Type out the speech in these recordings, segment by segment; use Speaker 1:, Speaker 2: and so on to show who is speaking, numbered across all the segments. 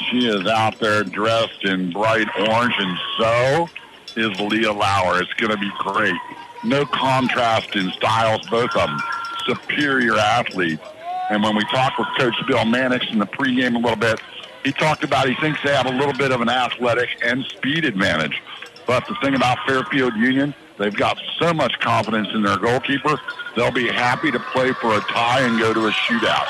Speaker 1: She is out there dressed in bright orange, and so is Leah Lauer. It's going to be great. No contrast in styles, both of them. Superior athletes. And when we talked with Coach Bill Mannix in the pregame a little bit, he talked about he thinks they have a little bit of an athletic and speed advantage. But the thing about Fairfield Union, they've got so much confidence in their goalkeeper, they'll be happy to play for a tie and go to a shootout.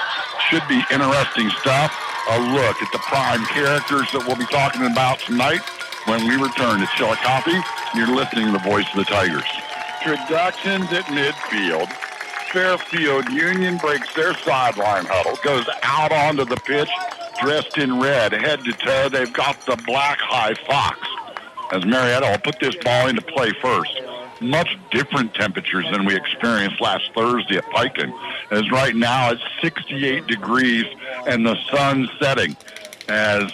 Speaker 1: Should be interesting stuff. A look at the prime characters that we'll be talking about tonight when we return to Chillicothe. You're listening to the voice of the Tigers. Introductions at midfield. Fairfield Union breaks their sideline huddle, goes out onto the pitch, dressed in red, head to toe. They've got the black high fox. As Marietta will put this ball into play first. Much different temperatures than we experienced last Thursday at Piken, as right now it's 68 degrees and the sun's setting as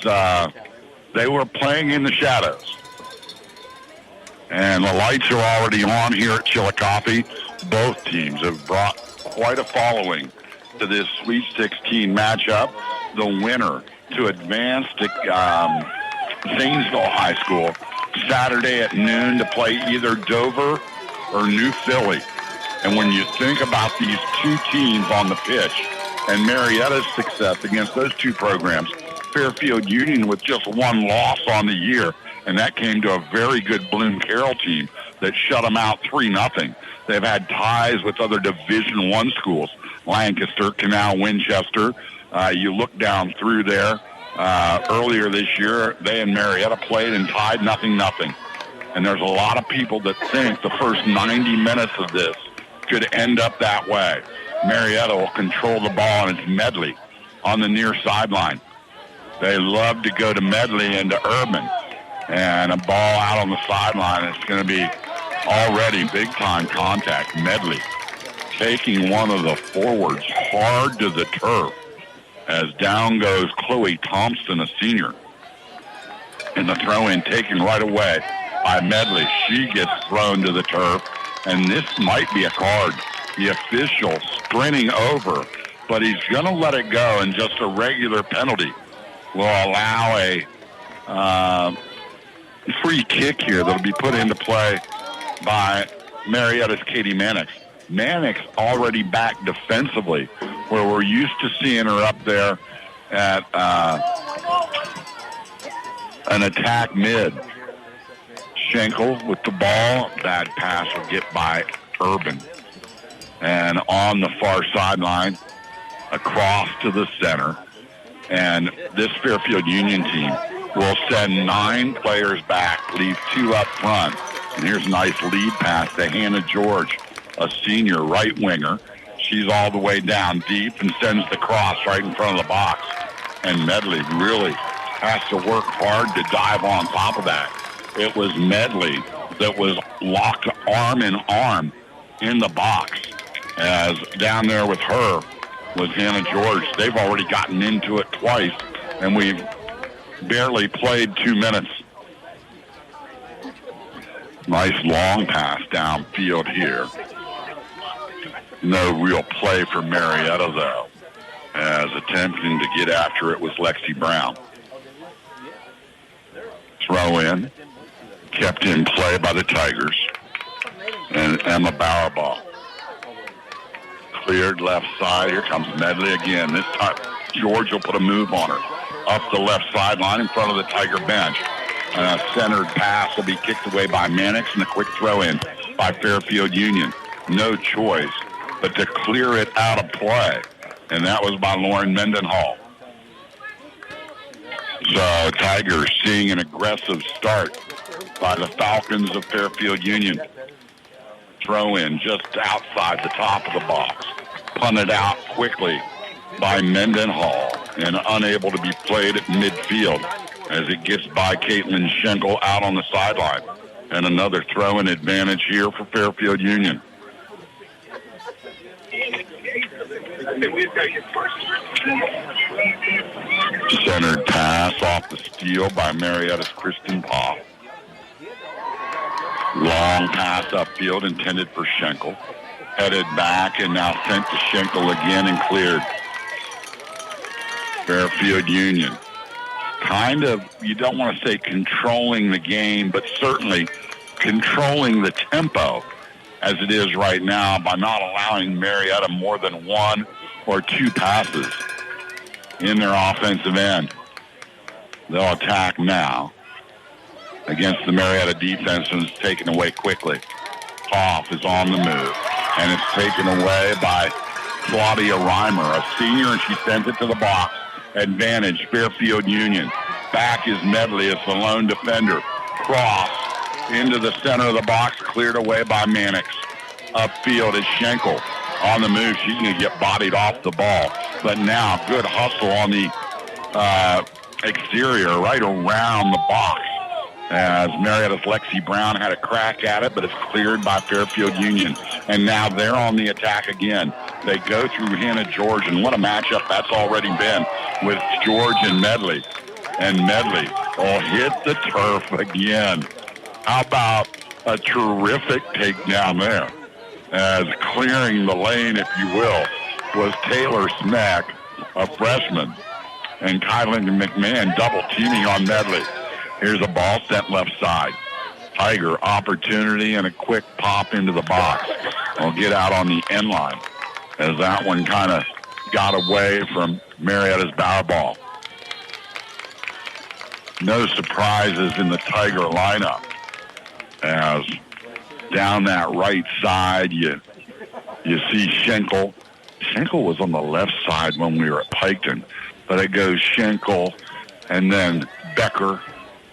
Speaker 1: they were playing in the shadows. And the lights are already on here at Chillicothe. Both teams have brought quite a following to this Sweet 16 matchup. The winner to advance to Zanesville High School Saturday at noon to play either Dover or New Philly. And when you think about these two teams on the pitch and Marietta's success against those two programs, Fairfield Union with just one loss on the year, and that came to a very good Bloom Carroll team that shut them out 3-0. They've had ties with other Division I schools, Lancaster, Canal, Winchester. You look down through there. Earlier this year, they and Marietta played and tied 0-0. And there's a lot of people that think the first 90 minutes of this could end up that way. Marietta will control the ball, and it's Medley on the near sideline. They love to go to Medley and to Urban. And a ball out on the sideline. It's going to be already big-time contact. Medley taking one of the forwards hard to the turf. As down goes Chloe Thompson, a senior. And the throw-in taken right away by Medley. She gets thrown to the turf, and this might be a card. The official sprinting over, but he's going to let it go, and just a regular penalty will allow a free kick here that'll be put into play by Marietta's Katie Mannix. Mannix already back defensively, where we're used to seeing her up there at an attack mid. Schenkel with the ball. Bad pass will get by Urban. And on the far sideline, across to the center. And this Fairfield Union team will send 9 players back, leave 2 up front. And here's a nice lead pass to Hannah George, a senior right winger. She's all the way down deep and sends the cross right in front of the box. And Medley really has to work hard to dive on top of that. It was Medley that was locked arm in arm in the box. As down there with her was Hannah George. They've already gotten into it twice, and we've barely played 2 minutes. Nice long pass downfield here. No real play for Marietta, though, as attempting to get after it was Lexi Brown. Throw in, kept in play by the Tigers, and Emma Bowerball. Cleared left side. Here comes Medley again. This time, George will put a move on her. Up the left sideline in front of the Tiger bench. A centered pass will be kicked away by Mannix, and a quick throw in by Fairfield Union. No choice but to clear it out of play. And that was by Lauren Mendenhall. So Tigers seeing an aggressive start by the Falcons of Fairfield Union. Throw in just outside the top of the box. Punted out quickly by Mendenhall and unable to be played at midfield as it gets by Caitlin Schenkel out on the sideline. And another throw-in advantage here for Fairfield Union. Centered pass off the steal by Marietta's Kristen Poff. Long pass upfield intended for Schenkel. Headed back and now sent to Schenkel again and cleared. Fairfield Union kind of, you don't want to say controlling the game, but certainly controlling the tempo as it is right now by not allowing Marietta more than one or two passes in their offensive end. They'll attack now against the Marietta defense, and it's taken away quickly. Hoff is on the move, and it's taken away by Claudia Reimer, a senior, and she sends it to the box. Advantage, Fairfield Union. Back is Medley as the lone defender. Cross into the center of the box, cleared away by Mannix. Upfield is Schenkel on the move. She's going to get bodied off the ball. But now, good hustle on the exterior, right around the box, as Marietta's Lexi Brown had a crack at it, but it's cleared by Fairfield Union. And now they're on the attack again. They go through Hannah George, and what a matchup that's already been with George and Medley. And Medley will hit the turf again. How about a terrific takedown there? As clearing the lane, if you will, was Taylor Smack, a freshman, and Kylan McMahon double teaming on Medley. Here's a ball sent left side. Tiger opportunity and a quick pop into the box. Will get out on the end line as that one kind of got away from Marietta's Bauer ball. No surprises in the Tiger lineup, as down that right side you see Schenkel. Schenkel was on the left side when we were at Piketon, but it goes Schenkel and then Becker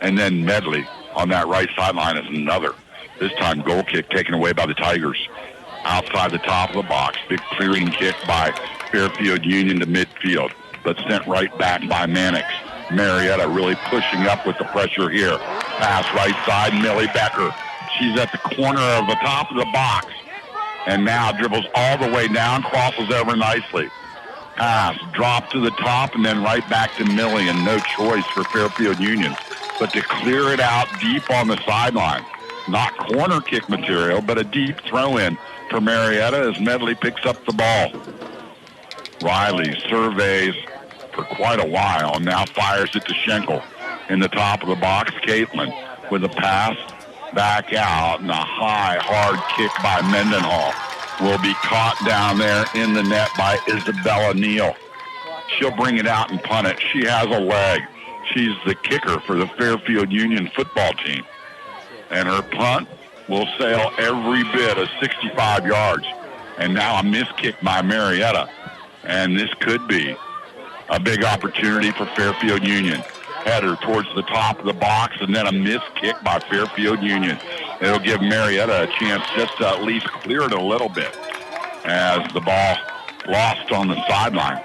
Speaker 1: and then Medley on that right sideline is another. This time goal kick taken away by the Tigers. Outside the top of the box, big clearing kick by Fairfield Union to midfield, but sent right back by Mannix. Marietta really pushing up with the pressure here. Pass right side, Millie Becker. She's at the corner of the top of the box, and now dribbles all the way down, crosses over nicely. Pass, drop to the top, and then right back to Millie, and no choice for Fairfield Union but to clear it out deep on the sideline. Not corner kick material, but a deep throw-in for Marietta as Medley picks up the ball. Riley surveys for quite a while and now fires it to Schenkel. In the top of the box, Caitlin with a pass back out, and a high, hard kick by Mendenhall will be caught down there in the net by Isabella Neal. She'll bring it out and punt it. She has a leg. She's the kicker for the Fairfield Union football team. And her punt will sail every bit of 65 yards. And now a missed kick by Marietta. And this could be a big opportunity for Fairfield Union. Header towards the top of the box, and then a missed kick by Fairfield Union. It'll give Marietta a chance just to at least clear it a little bit as the ball lost on the sideline.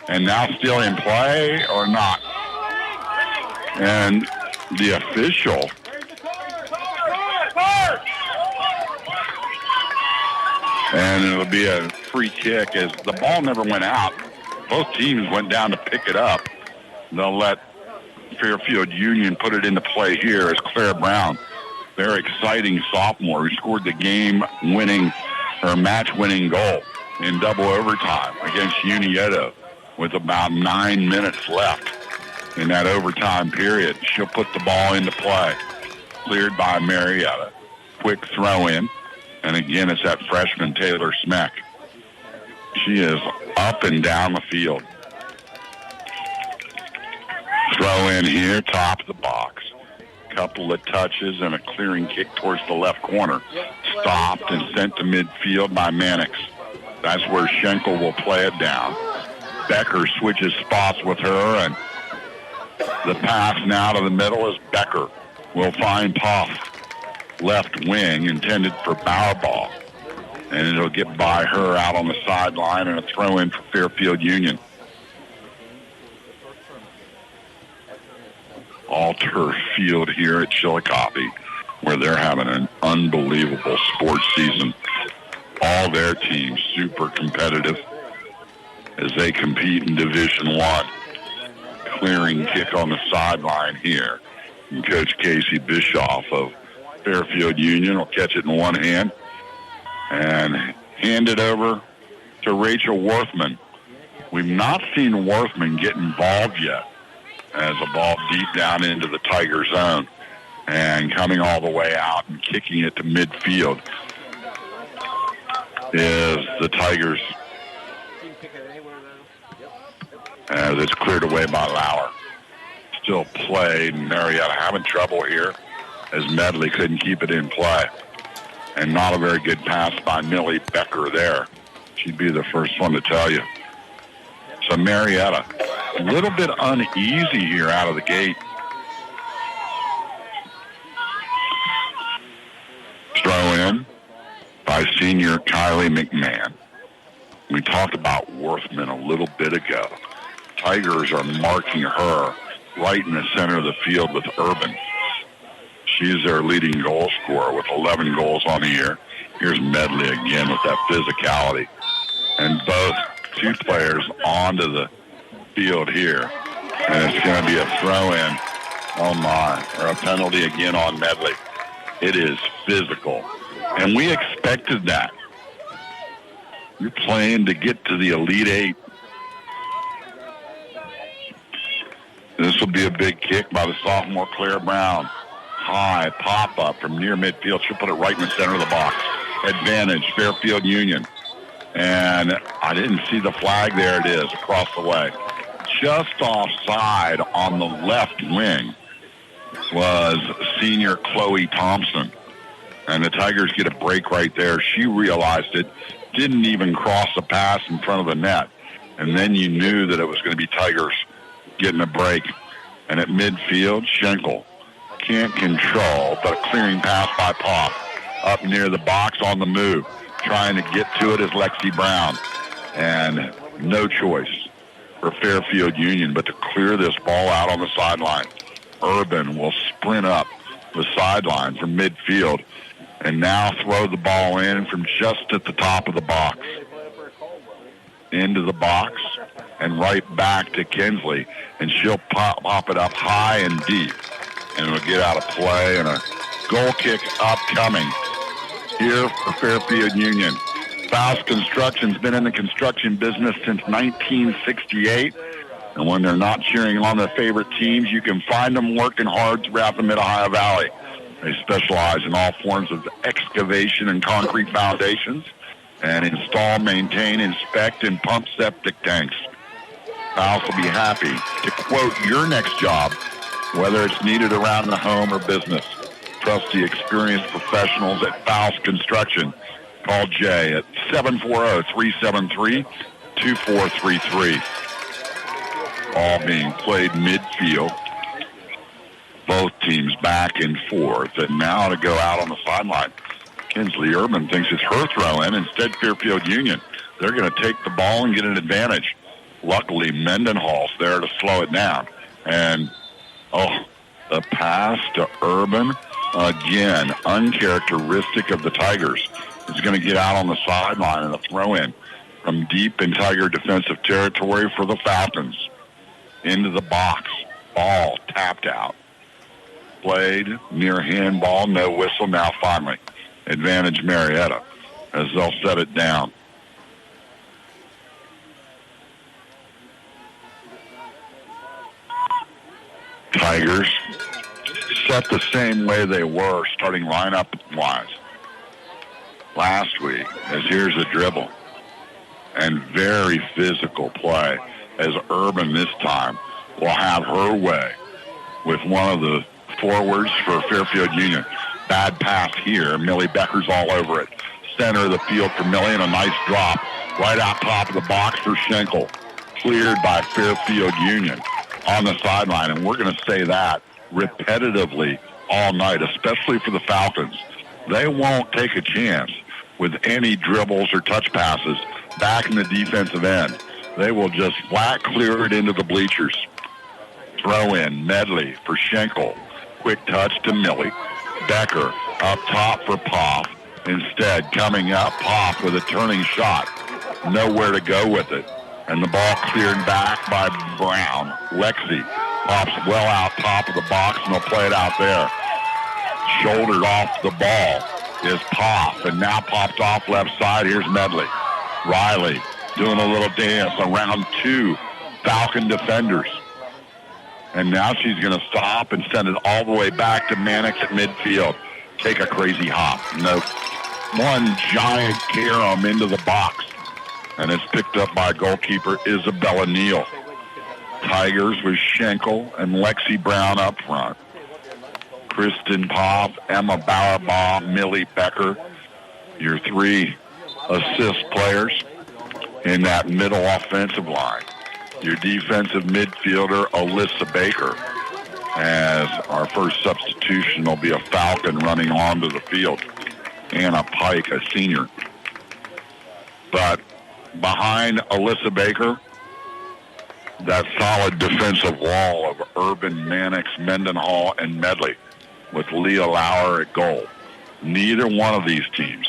Speaker 1: And now still in play or not. And the official and it'll be a free kick as the ball never went out. Both teams went down to pick it up. They'll let Fairfield Union put it into play here as Claire Brown, their exciting sophomore who scored the game-winning or match-winning goal in double overtime against Unietta with about 9 minutes left in that overtime period. She'll put the ball into play. Cleared by Marietta. Quick throw in. And again, it's that freshman Taylor Smeck. She is up and down the field. Throw in here, top of the box. Couple of touches and a clearing kick towards the left corner. Stopped and sent to midfield by Mannix. That's where Schenkel will play it down. Becker switches spots with her, and the pass now to the middle is Becker will find Puff. Left wing intended for Bauer ball. And it'll get by her out on the sideline and a throw in for Fairfield Union. All turf field here at Chillicothe, where they're having an unbelievable sports season. All their teams super competitive as they compete in Division I. Clearing kick on the sideline here. And Coach Casey Bischoff of Fairfield Union will catch it in one hand and hand it over to Rachel Worthman. We've not seen Worthman get involved yet as a ball deep down into the Tiger zone and coming all the way out and kicking it to midfield is the Tigers as it's cleared away by Lauer. Still played. Marietta having trouble here as Medley couldn't keep it in play. And not a very good pass by Millie Becker there. She'd be the first one to tell you. So Marietta, a little bit uneasy here out of the gate. Throw in by senior Kylie McMahon. We talked about Worthman a little bit ago. Tigers are marking her right in the center of the field with Urban. She's their leading goal scorer with 11 goals on the year. Here's Medley again with that physicality. And both two players onto the field here. And it's going to be a throw-in, oh my, or a penalty again on Medley. It is physical. And we expected that. You're playing to get to the Elite Eight. This will be a big kick by the sophomore Claire Brown. High pop-up from near midfield. She'll put it right in the center of the box. Advantage, Fairfield Union. And I didn't see the flag. There it is, across the way. Just offside on the left wing was senior Chloe Thompson. And the Tigers get a break right there. She realized it. Didn't even cross the pass in front of the net. And then you knew that it was going to be Tigers getting a break. And at midfield, Schenkel can't control, but a clearing pass by Pop. Up near the box on the move. Trying to get to it is Lexi Brown. And no choice for Fairfield Union but to clear this ball out on the sideline. Urban will sprint up the sideline from midfield and now throw the ball in from just at the top of the box. Into the box and right back to Kinsley. And she'll pop it up high and deep. And it'll get out of play, and a goal kick upcoming here for Fairfield Union. Faust Construction's been in the construction business since 1968. And when they're not cheering on their favorite teams, you can find them working hard throughout the Mid-Ohio Valley. They specialize in all forms of excavation and concrete foundations and install, maintain, inspect, and pump septic tanks. Faust will be happy to quote your next job, whether it's needed around the home or business. Trust the experienced professionals at Faust Construction. Call Jay at 740-373-2433. All being played midfield. Both teams back and forth. And now to go out on the sideline. Kinsley Urban thinks it's her throw-in. Instead, Fairfield Union. They're going to take the ball and get an advantage. Luckily, Mendenhall's there to slow it down. And, the pass to Urban, again, uncharacteristic of the Tigers. Is going to get out on the sideline and a throw-in from deep in Tiger defensive territory for the Falcons. Into the box. Ball tapped out. Played near handball, no whistle. Now finally, advantage Marietta as they'll set it down. Tigers set the same way they were starting lineup-wise last week, as here's a dribble. And very physical play as Urban this time will have her way with one of the forwards for Fairfield Union. Bad pass here. Millie Becker's all over it. Center of the field for Millie, and a nice drop right out top of the box for Schenkel. Cleared by Fairfield Union on the sideline, and we're going to say that repetitively all night, especially for the Falcons. They won't take a chance with any dribbles or touch passes back in the defensive end. They will just flat clear it into the bleachers. Throw in Medley for Schenkel. Quick touch to Millie. Becker up top for Pop. Instead, coming up, Pop with a turning shot. Nowhere to go with it. And the ball cleared back by Brown. Lexi pops well out top of the box, and they'll play it out there. Shouldered off the ball is Pop, and now popped off left side. Here's Medley. Riley doing a little dance around two Falcon defenders. And now she's going to stop and send it all the way back to Mannix at midfield. Take a crazy hop. No, one giant carom into the box. And it's picked up by goalkeeper Isabella Neal. Tigers with Schenkel and Lexi Brown up front. Kristen Popp, Emma Bauerbaugh, Millie Becker, your three assist players in that middle offensive line. Your defensive midfielder, Alyssa Baker, as our first substitution will be a Falcon running onto the field. Anna Pike, a senior. But behind Alyssa Baker, that solid defensive wall of Urban, Mannix, Mendenhall, and Medley with Leah Lauer at goal. Neither one of these teams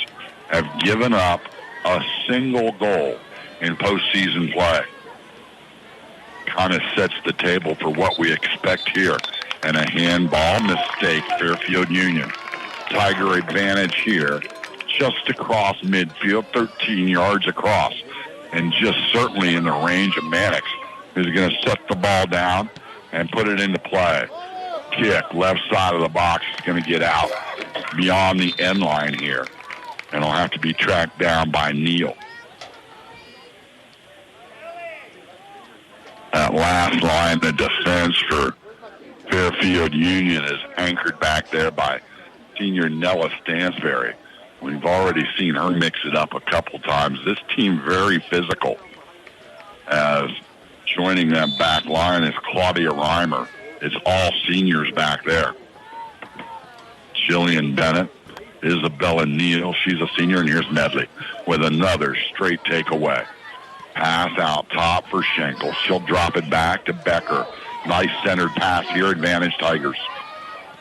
Speaker 1: have given up a single goal in postseason play. Kind of sets the table for what we expect here. And a handball mistake, Fairfield Union. Tiger advantage here, just across midfield, 13 yards across, and just certainly in the range of Mannix, who's going to set the ball down and put it into play. Kick, left side of the box, is going to get out beyond the end line here, and it'll have to be tracked down by Neal. That last line of defense for Fairfield Union is anchored back there by senior Nella Stansberry. We've already seen her mix it up a couple times. This team very physical. As joining that back line is Claudia Reimer. It's all seniors back there. Jillian Bennett, Isabella Neal, she's a senior, and here's Medley with another straight takeaway. Pass out top for Schenkel. She'll drop it back to Becker. Nice centered pass here, advantage Tigers.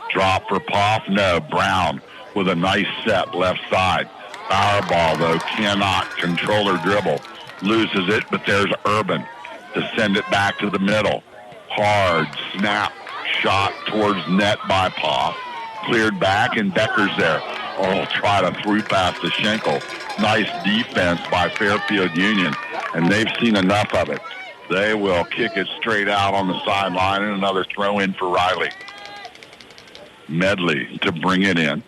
Speaker 1: Drop for Poff, no. Brown with a nice set left side. Bauerbaugh, though, cannot control her dribble. Loses it, but there's Urban to send it back to the middle. Hard snap shot towards net by Poff. Cleared back, and Becker's there. Oh, try to through pass to Schenkel. Nice defense by Fairfield Union, and they've seen enough of it. They will kick it straight out on the sideline, and another throw in for Riley. Medley to bring it in.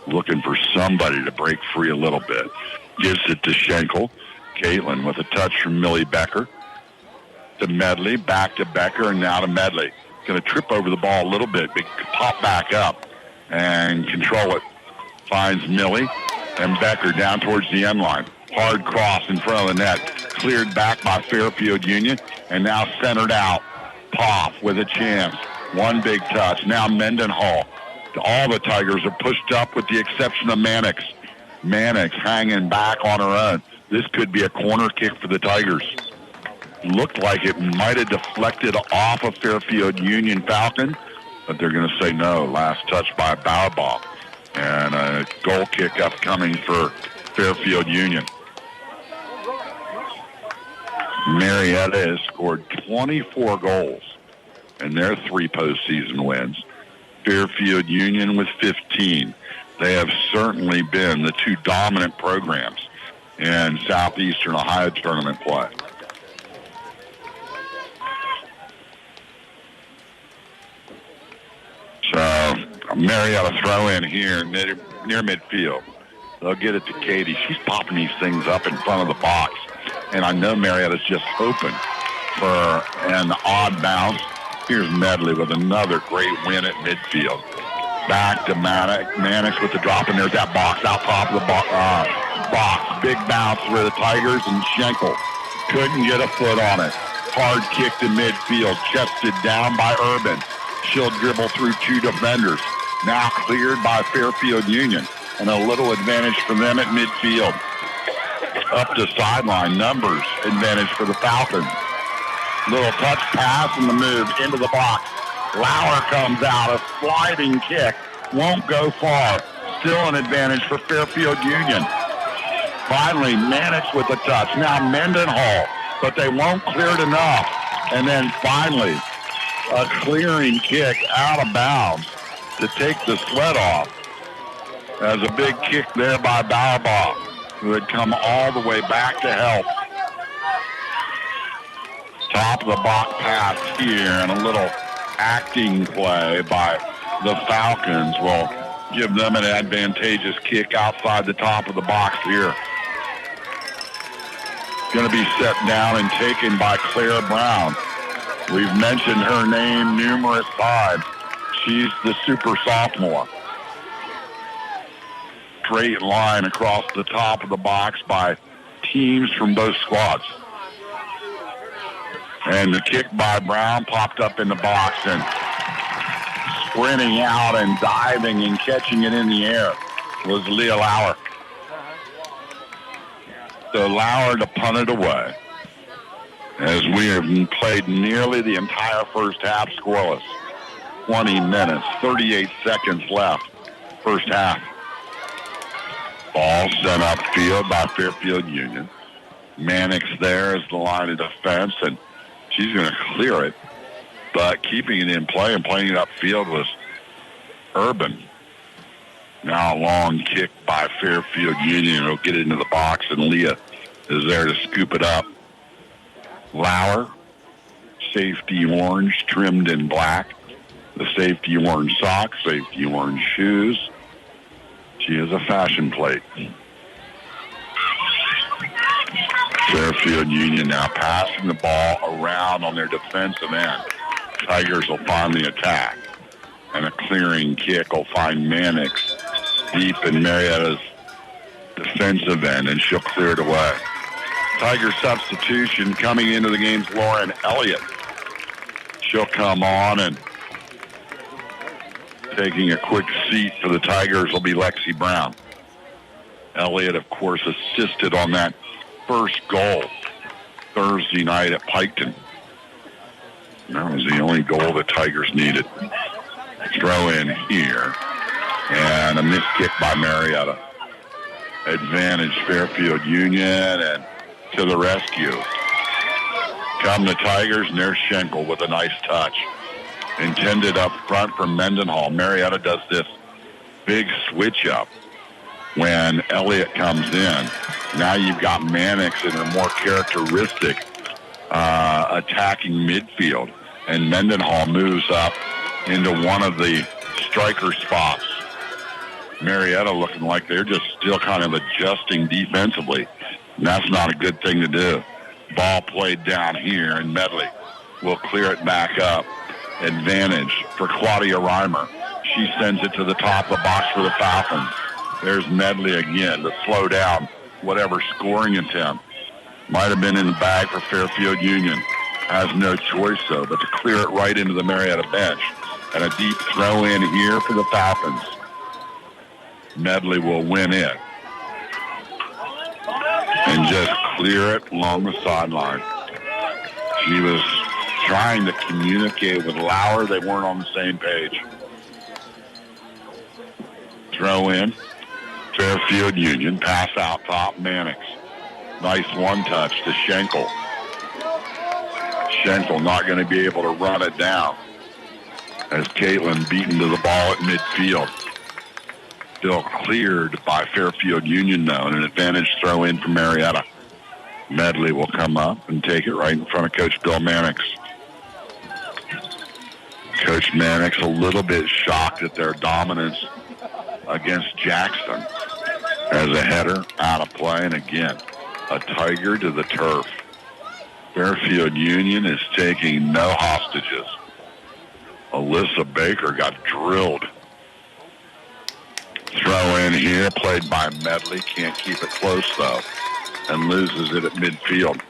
Speaker 1: Looking for somebody to break free a little bit. Gives it to Schenkel. Caitlin with a touch from Millie Becker. To Medley, back to Becker, and now to Medley. Going to trip over the ball a little bit, but pop back up and control it. Finds Millie and Becker down towards the end line. Hard cross in front of the net. Cleared back by Fairfield Union, and now centered out. Poff with a chance. One big touch. Now Mendenhall. All the Tigers are pushed up with the exception of Mannix. Mannix hanging back on her own. This could be a corner kick for the Tigers. Looked like it might have deflected off of Fairfield Union Falcon, but they're going to say no. Last touch by Bauerbaugh. And a goal kick upcoming for Fairfield Union. Marietta has scored 24 goals in their 3 postseason wins. Fairfield Union with 15. They have certainly been the 2 dominant programs in Southeastern Ohio tournament play. So Marietta throw in here near midfield. They'll get it to Katie. She's popping these things up in front of the box. And I know Marietta's just hoping for an odd bounce. Here's Medley with another great win at midfield. Back to Mannix with the drop, and there's that box out top of the box. Big bounce for the Tigers, and Schenkel couldn't get a foot on it. Hard kick to midfield, chested down by Urban. She'll dribble through 2 defenders. Now cleared by Fairfield Union, and a little advantage for them at midfield. Up to sideline, numbers advantage for the Falcons. Little touch pass and the move into the box. Lauer comes out, a sliding kick, won't go far. Still an advantage for Fairfield Union. Finally, Mannix with the touch. Now Mendenhall, but they won't clear it enough. And then finally, a clearing kick out of bounds to take the sweat off. As a big kick there by Bauerbaugh, who had come all the way back to help. Top of the box pass here, and a little acting play by the Falcons will give them an advantageous kick outside the top of the box here. Going to be set down and taken by Claire Brown. We've mentioned her name numerous times. She's the super sophomore. Straight line across the top of the box by teams from both squads. And the kick by Brown popped up in the box, and sprinting out and diving and catching it in the air was Leah Lauer. So Lauer to punt it away, as we have played nearly the entire first half scoreless. 20 minutes, 38 seconds left, first half. Ball sent upfield by Fairfield Union. Mannix there is the line of defense, and she's going to clear it. But keeping it in play and playing it upfield was Urban. Now a long kick by Fairfield Union. It'll get into the box, and Leah is there to scoop it up. Lauer, safety orange, trimmed in black. The safety orange socks, safety orange shoes. She is a fashion plate. Fairfield Union now passing the ball around on their defensive end. Tigers will find the attack. And a clearing kick will find Mannix deep in Marietta's defensive end, and she'll clear it away. Tiger substitution coming into the game's Lauren Elliott. She'll come on, and taking a quick seat for the Tigers will be Lexi Brown. Elliott, of course, assisted on that first goal Thursday night at Piketon. That was the only goal the Tigers needed. Throw in here, and a missed kick by Marietta. Advantage Fairfield Union, and to the rescue come the Tigers, and there's Schenkel with a nice touch. Intended up front for Mendenhall. Marietta does this big switch up when Elliott comes in. Now you've got Mannix in her more characteristic attacking midfield, and Mendenhall moves up into one of the striker spots. Marietta looking like they're just still kind of adjusting defensively, and that's not a good thing to do. Ball played down here, and Medley will clear it back up. Advantage for Claudia Reimer. She sends it to the top of the box for the Falcons. There's Medley again to slow down whatever scoring attempt. Might have been in the bag for Fairfield Union. Has no choice, though, but to clear it right into the Marietta bench. And a deep throw in here for the Falcons. Medley will win it. And just clear it along the sideline. She was trying to communicate with Lauer. They weren't on the same page. Throw in. Fairfield Union. Pass out top. Mannix. Nice one touch to Schenkel. Schenkel not going to be able to run it down, as Caitlin beaten to the ball at midfield. Still cleared by Fairfield Union, though, and an advantage throw in for Marietta. Medley will come up and take it right in front of Coach Bill Mannix. Coach Mannix a little bit shocked at their dominance against Jackson. As a header, out of play, and again, a Tiger to the turf. Fairfield Union is taking no hostages. Alyssa Baker got drilled. Throw in here, played by Medley. Can't keep it close, though, and loses it at midfield.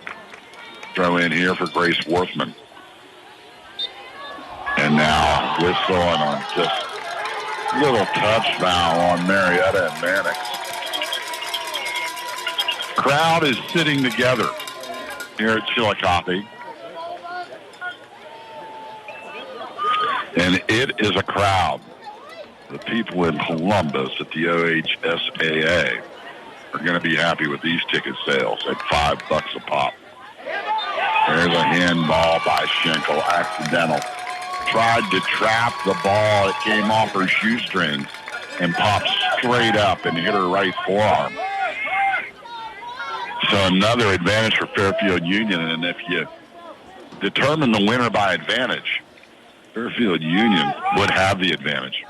Speaker 1: Throw in here for Grace Worthman. And now whistle and a just little touch foul on Marietta and Mannix. Crowd is sitting together here at Chillicothe. And it is a crowd. The people in Columbus at the OHSAA are going to be happy with these ticket sales at $5 a pop. There's a handball by Schenkel, accidental. Tried to trap the ball. It came off her shoestrings and popped straight up and hit her right forearm. So another advantage for Fairfield Union. And if you determine the winner by advantage, Fairfield Union would have the advantage.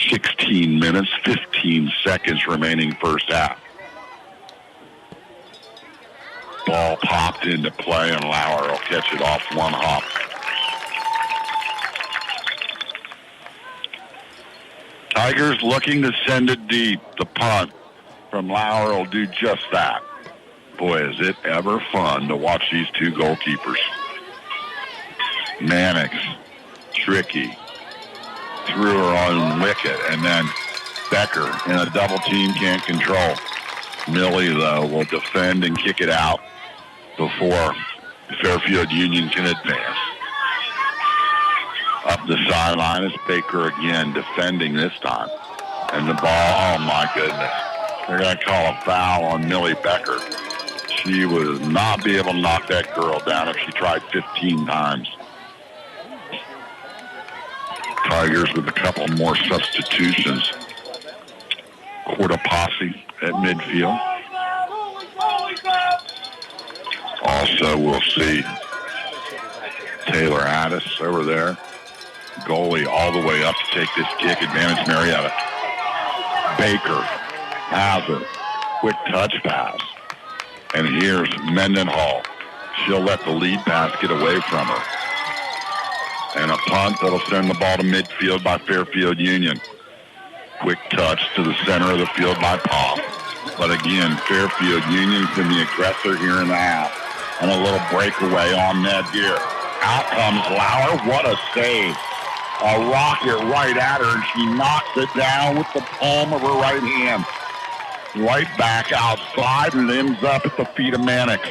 Speaker 1: 16 minutes, 15 seconds remaining first half. Ball popped into play, and Lauer will catch it off one hop. Tigers looking to send it deep. The punt from Lauer will do just that. Boy, is it ever fun to watch these two goalkeepers. Mannix, tricky, threw her on wicket, and then Becker in a double team can't control. Millie, though, will defend and kick it out before Fairfield Union can advance. Up the sideline is Baker again, defending this time. And the ball, oh my goodness. They're going to call a foul on Millie Becker. She would not be able to knock that girl down if she tried 15 times. Tigers with a couple more substitutions. Cortopassi at midfield. Also, we'll see Taylor Addis over there. Goalie all the way up to take this kick. Advantage Marietta. Baker has it. Quick touch pass. And here's Mendenhall. She'll let the lead pass get away from her. And a punt that'll send the ball to midfield by Fairfield Union. Quick touch to the center of the field by Pop. But again, Fairfield Union's been the aggressor here in the half. And a little breakaway on net here. Out comes Lauer. What a save. A rocket right at her, and she knocks it down with the palm of her right hand. Right back outside, and ends up at the feet of Mannix.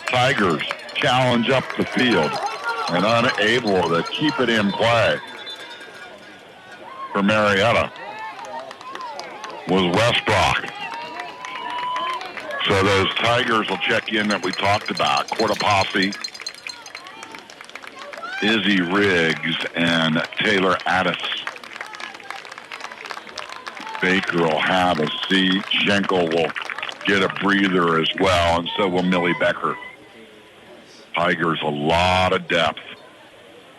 Speaker 1: Tigers challenge up the field and unable to keep it in play. For Marietta was Westbrook. So those Tigers will check in that we talked about. Cortopassi, Izzy Riggs, and Taylor Addis. Baker will have a seat. Schenkel will get a breather as well, and so will Millie Becker. Tigers a lot of depth.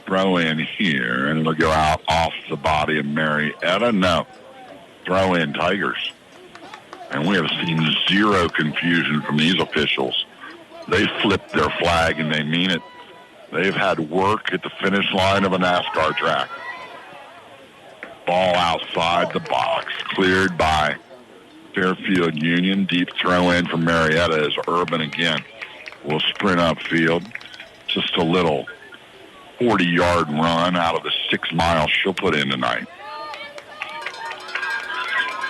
Speaker 1: Throw in here, and it'll go out off the body of Marietta. No, throw in Tigers. And we have seen zero confusion from these officials. They flipped their flag, and they mean it. They've had work at the finish line of a NASCAR track. Ball outside the box, cleared by Fairfield Union. Deep throw in from Marietta as Urban again will sprint upfield. Just a little 40-yard run out of the 6 miles she'll put in tonight.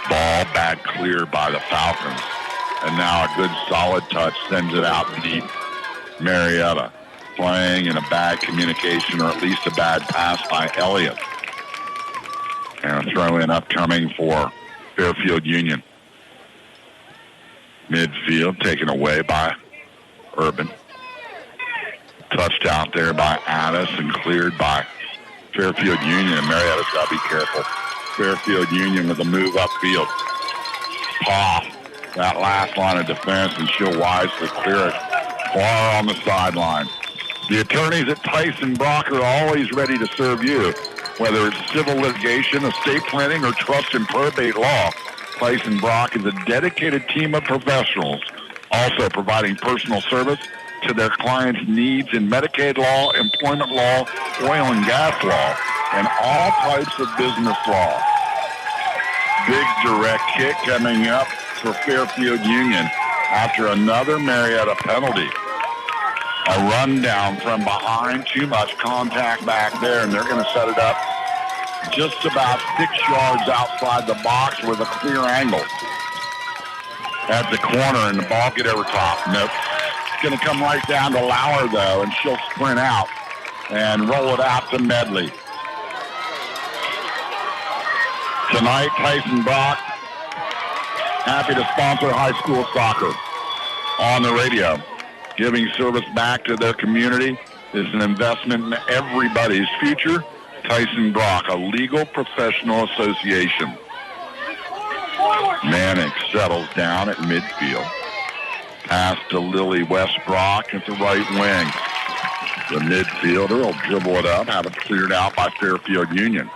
Speaker 1: Ball back cleared by the Falcons. And now a good solid touch sends it out deep. Marietta playing in a bad communication, or at least a bad pass by Elliott. And a throw in upcoming for Fairfield Union. Midfield taken away by Urban. Touched out there by Addis and cleared by Fairfield Union. And Marietta's got to be careful. Fairfield Union with a move upfield. Paw, that last line of defense, and she'll wisely clear it far on the sideline. The attorneys at Tyson Brock are always ready to serve you. Whether it's civil litigation, estate planning, or trust and probate law, Tyson Brock is a dedicated team of professionals, also providing personal service to their clients' needs in Medicaid law, employment law, oil and gas law, and all types of business law. Big direct kick coming up for Fairfield Union after another Marietta penalty. A rundown from behind, too much contact back there, and they're going to set it up just about 6 yards outside the box with a clear angle at the corner, and the ball get over top. Nope. It's going to come right down to Lauer, though, and she'll sprint out and roll it out to Medley. Tonight, Tyson Brock, happy to sponsor high school soccer on the radio. Giving service back to their community is an investment in everybody's future. Tyson Brock, a legal professional association. Mannix settles down at midfield. Pass to Lily Westbrook at the right wing. The midfielder will dribble it up, have it cleared out by Fairfield Union.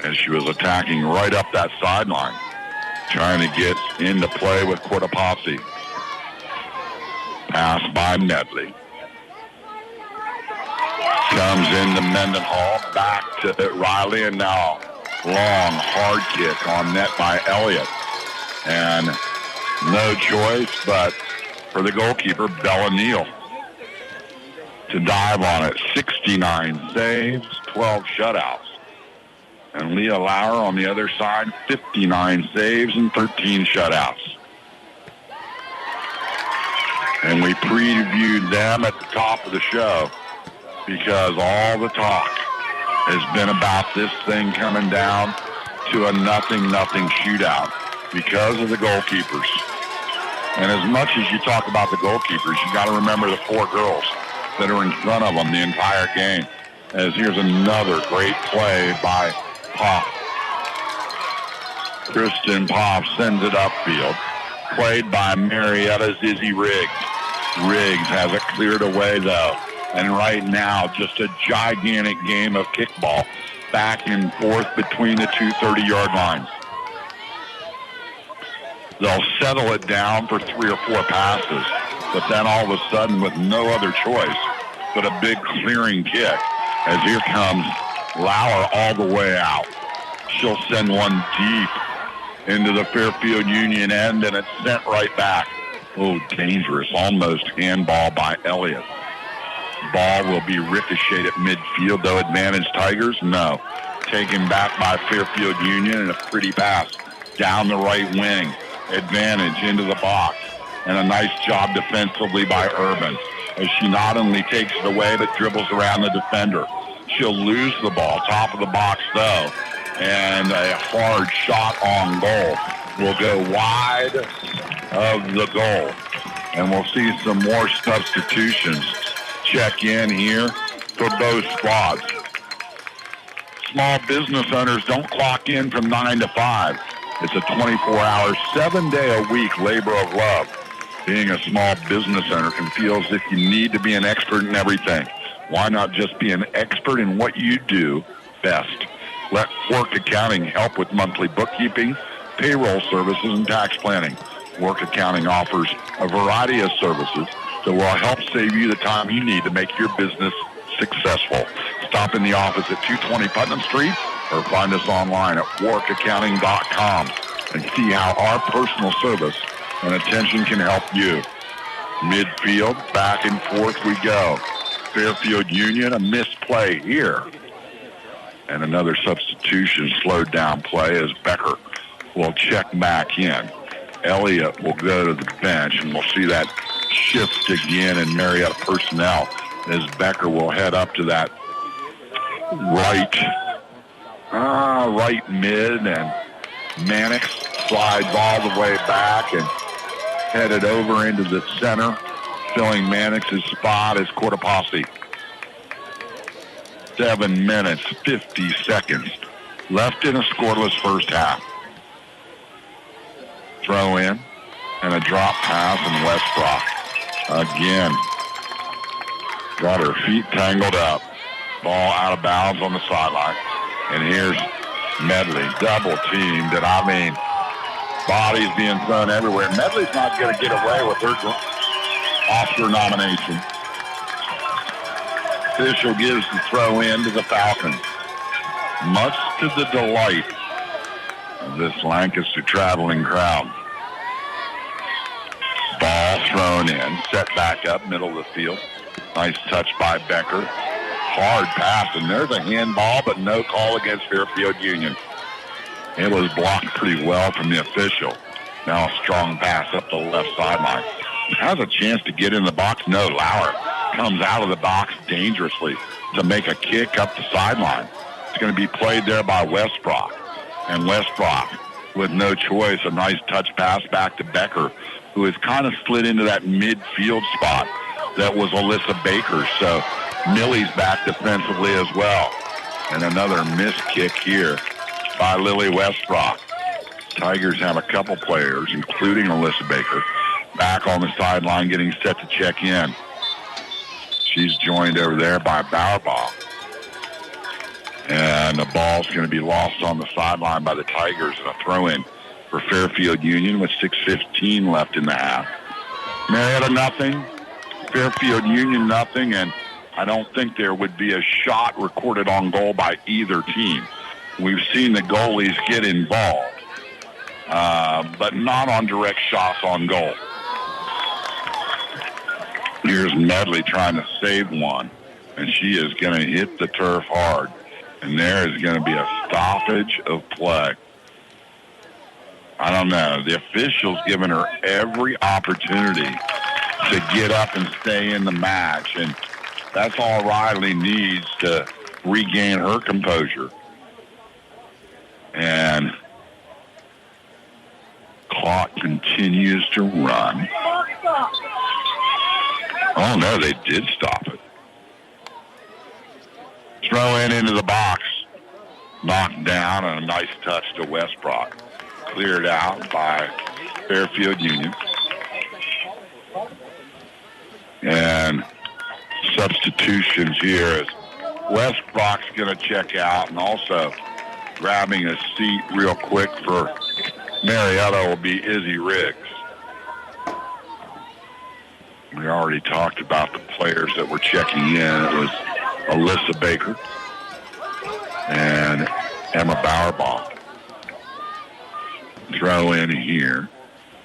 Speaker 1: As she was attacking right up that sideline, trying to get into play with Cortopassi. Pass by Medley. Comes into Mendenhall, back to Riley, and now long, hard kick on net by Elliott. And no choice but for the goalkeeper, Bella Neal, to dive on it. 69 saves, 12 shutouts. And Leah Lauer on the other side, 59 saves and 13 shutouts. And we previewed them at the top of the show because all the talk has been about this thing coming down to a nothing shootout because of the goalkeepers. And as much as you talk about the goalkeepers, you got to remember the four girls that are in front of them the entire game. As here's another great play by Poff. Kristen Poff sends it upfield. Played by Marietta's Izzy Riggs. Riggs has it cleared away, though. And right now, just a gigantic game of kickball back and forth between the two 30-yard lines. They'll settle it down for 3 or 4 passes, but then all of a sudden, with no other choice but a big clearing kick, as here comes Lauer all the way out. She'll send one deep into the Fairfield Union end, and it's sent right back. Oh, dangerous. Almost handball by Elliott. Ball will be ricocheted at midfield, though. Advantage Tigers? No. Taken back by Fairfield Union, and a pretty pass down the right wing. Advantage into the box. And a nice job defensively by Urban, as she not only takes it away, but dribbles around the defender. She'll lose the ball. Top of the box, though. And a hard shot on goal will go wide of the goal. And we'll see some more substitutions check in here for both squads. Small business owners don't clock in from 9 to 5. It's a 24-hour, 7-day-a-week labor of love. Being a small business owner can feel as if you need to be an expert in everything. Why not just be an expert in what you do best? Let Work Accounting help with monthly bookkeeping, payroll services, and tax planning. Work Accounting offers a variety of services that will help save you the time you need to make your business successful. Stop in the office at 220 Putnam Street or find us online at workaccounting.com and see how our personal service and attention can help you. Midfield, back and forth we go. Fairfield Union, a missed play here. And another substitution, slowed down play as Becker will check back in. Elliott will go to the bench, and we'll see that shift again in Marietta personnel as Becker will head up to that right mid, and Mannix slides all the way back and headed over into the center. Filling Mannix's spot is Cortopassi. 7 minutes, 50 seconds left in a scoreless first half. Throw in and a drop pass, and Westbrook again got her feet tangled up. Ball out of bounds on the sideline. And here's Medley, double teamed, and I mean, bodies being thrown everywhere. Medley's not going to get away with her Oscar nomination. Official gives the throw in to the Falcons, much to the delight of this Lancaster traveling crowd. Ball thrown in, set back up, middle of the field. Nice touch by Becker. Hard pass, and there's a handball, but no call against Fairfield Union. It was blocked pretty well from the official. Now a strong pass up the left sideline. Has a chance to get in the box. No, Lauer comes out of the box dangerously to make a kick up the sideline. It's going to be played there by Westbrook. And Westbrook, with no choice, a nice touch pass back to Becker, who has kind of slid into that midfield spot that was Alyssa Baker. So Millie's back defensively as well. And another missed kick here by Lily Westbrook. Tigers have a couple players, including Alyssa Baker, back on the sideline getting set to check in. She's joined over there by Bowerbaugh. And the ball's going to be lost on the sideline by the Tigers, and a throw-in for Fairfield Union with 6:15 left in the half. Marietta nothing, Fairfield Union nothing, and I don't think there would be a shot recorded on goal by either team. We've seen the goalies get involved, but not on direct shots on goal. Here's Medley trying to save one, and she is going to hit the turf hard. And there is going to be a stoppage of play. I don't know. The official's given her every opportunity to get up and stay in the match, and that's all Riley needs to regain her composure. And clock continues to run. Oh, no, they did stop it. Throw into the box. Knocked down, and a nice touch to Westbrook. Cleared out by Fairfield Union. And substitutions here as Westbrook's going to check out, and also grabbing a seat real quick for Marietta will be Izzy Riggs. We already talked about the players that were checking in. It was Alyssa Baker and Emma Bowerbaugh. Throw in here.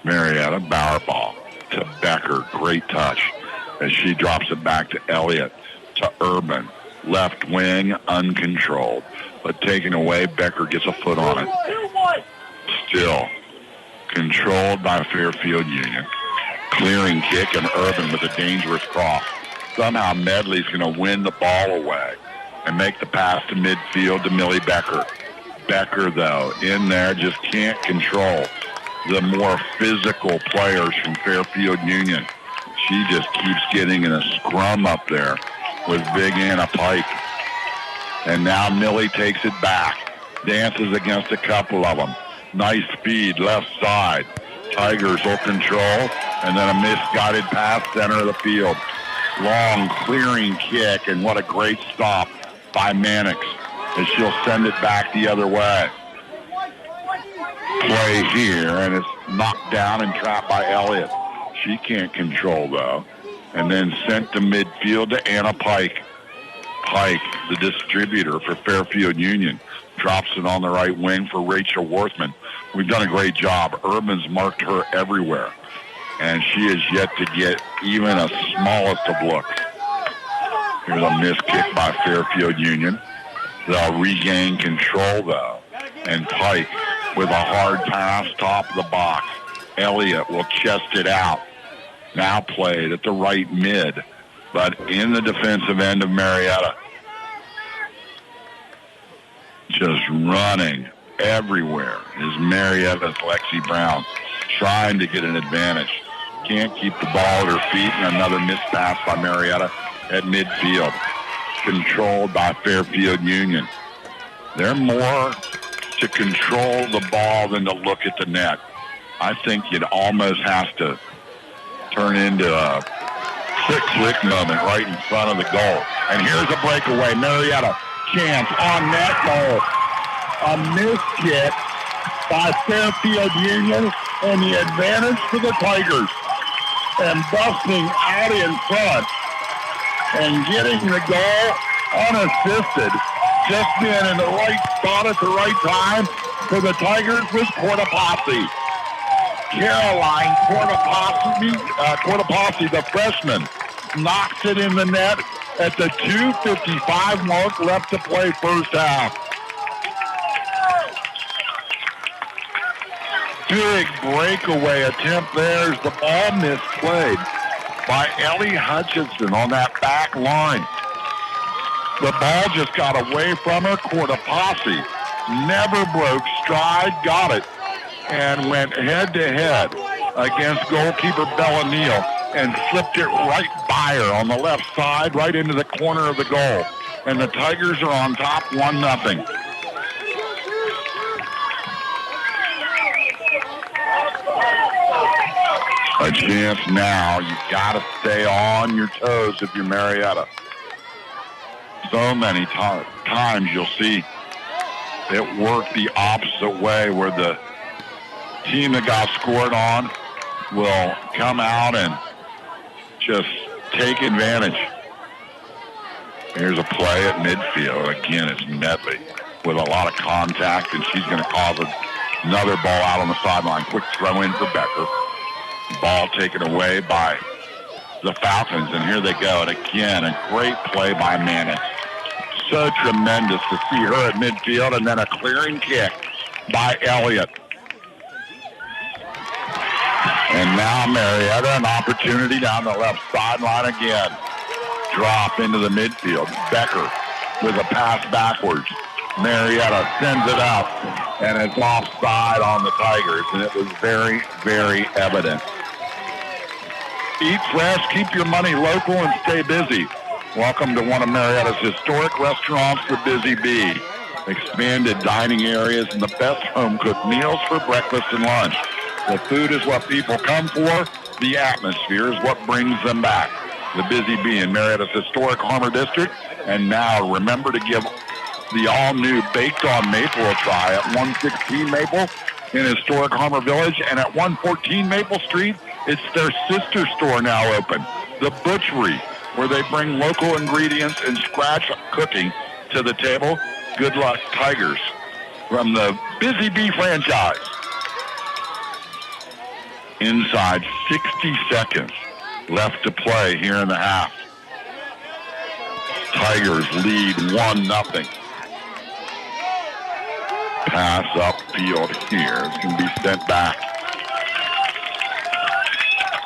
Speaker 1: Marietta, Bowerbaugh to Becker. Great touch as she drops it back to Elliott, to Urban. Left wing, uncontrolled. But taken away, Becker gets a foot on it. Still controlled by Fairfield Union. Clearing kick, and Urban with a dangerous cross. Somehow Medley's going to win the ball away and make the pass to midfield to Millie Becker. Becker, though, in there, just can't control the more physical players from Fairfield Union. She just keeps getting in a scrum up there with Big Anna Pike. And now Millie takes it back. Dances against a couple of them. Nice speed, left side. Tigers will control, and then a misguided pass center of the field. Long clearing kick, and what a great stop by Mannix as she'll send it back the other way. Play here, and it's knocked down and trapped by Elliott. She can't control, though. And then sent to midfield to Anna Pike. Pike, the distributor for Fairfield Union, drops it on the right wing for Rachel Worthman. We've done a great job. Urban's marked her everywhere, and she is yet to get even a smallest of looks. Here's a missed kick by Fairfield Union. They'll regain control, though, and Pike with a hard pass, top of the box. Elliott will chest it out. Now played at the right mid, but in the defensive end of Marietta. Just running everywhere is Marietta's Lexi Brown, trying to get an advantage. Can't keep the ball at her feet, and another missed pass by Marietta at midfield. Controlled by Fairfield Union. They're more to control the ball than to look at the net. I think it almost has to turn into a click moment right in front of the goal. And here's a breakaway. Marietta, chance on net goal. A missed kick by Fairfield Union, and the advantage for the Tigers. And busting out in front and getting the goal unassisted. Just being in the right spot at the right time for the Tigers was Cortopassi. Caroline Cortopassi, the freshman, knocks it in the net at the 2:55 mark left to play first half. Big breakaway attempt there as the ball misplayed by Ellie Hutchinson on that back line. The ball just got away from her. Cortopassi never broke stride, got it, and went head-to-head against goalkeeper Bella Neal and flipped it right by her on the left side, right into the corner of the goal. And the Tigers are on top 1-0. A chance now. You got to stay on your toes if you're Marietta. So many times you'll see it work the opposite way, where the team that got scored on will come out and just take advantage. Here's a play at midfield. Again, it's Medley with a lot of contact, and she's going to cause another ball out on the sideline. Quick throw in for Becker. Ball taken away by the Falcons, and here they go. And again, a great play by Mannix. So tremendous to see her at midfield, and then a clearing kick by Elliott. And now Marietta, an opportunity down the left sideline again. Drop into the midfield. Becker with a pass backwards. Marietta sends it up, and it's offside on the Tigers, and it was very, very evident. Eat fresh, keep your money local, and stay busy. Welcome to one of Marietta's historic restaurants, the Busy Bee. Expanded dining areas and the best home-cooked meals for breakfast and lunch. The food is what people come for. The atmosphere is what brings them back. The Busy Bee in Marietta's historic Harmer District. And now remember to give the all-new Baked on Maple a try at 116 Maple in historic Harmer Village. And at 114 Maple Street, it's their sister store now open, The Butchery, where they bring local ingredients and scratch cooking to the table. Good luck, Tigers, from the Busy Bee franchise. Inside 60 seconds left to play here in the half. Tigers lead 1-0. Pass upfield here. It's going to be sent back.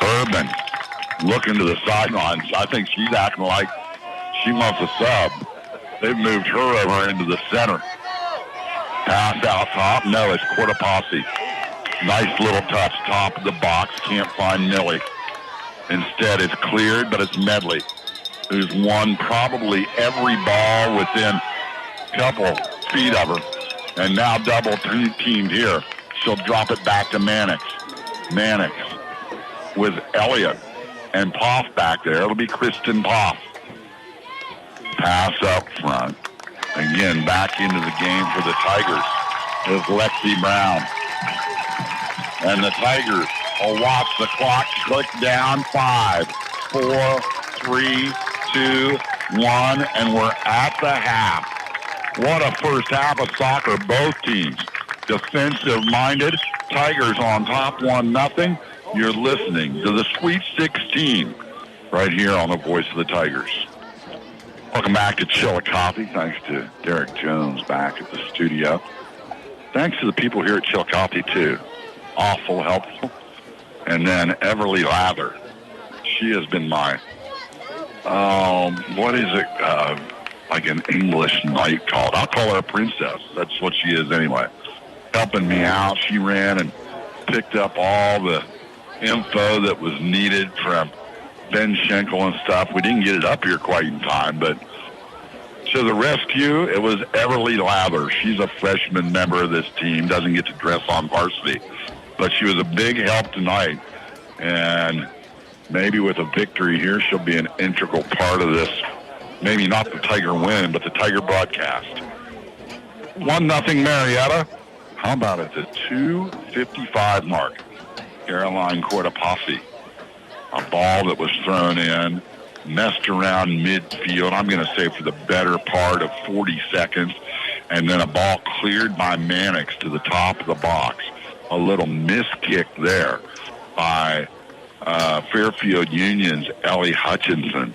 Speaker 1: Urban looking to the sidelines. I think she's acting like she wants a sub. They've moved her over into the center. Pass out top. No, it's Cortopassi. Nice little touch, top of the box. Can't find Millie. Instead, it's cleared, but it's Medley, who's won probably every ball within a couple feet of her. And now double teamed here. She'll drop it back to Mannix. Mannix with Elliott and Poff back there. It'll be Kristen Poff. Pass up front. Again, back into the game for the Tigers is Lexi Brown. And the Tigers will watch the clock click down. 5, 4, 3, 2, 1, and we're at the half. What a first half of soccer, both teams. Defensive-minded, Tigers on top 1-0. You're listening to the Sweet 16 right here on the Voice of the Tigers. Welcome back to Chillicothe. Thanks to Derek Jones back at the studio. Thanks to the people here at Chillicothe, too. Awful helpful. And then Everly Lather. She has been my, like an English knight called. I'll call her a princess. That's what she is anyway. Helping me out. She ran and picked up all the info that was needed from Ben Schenkel and stuff. We didn't get it up here quite in time, but to the rescue, it was Everly Lather. She's a freshman member of this team, doesn't get to dress on varsity. But she was a big help tonight, and maybe with a victory here, she'll be an integral part of this. Maybe not the Tiger win, but the Tiger broadcast. 1-0 Marietta. How about at the 2:55 mark? Caroline Cortopassi. A ball that was thrown in, messed around midfield, I'm going to say for the better part of 40 seconds, and then a ball cleared by Mannix to the top of the box. A little miss kick there by Fairfield Union's Ellie Hutchinson.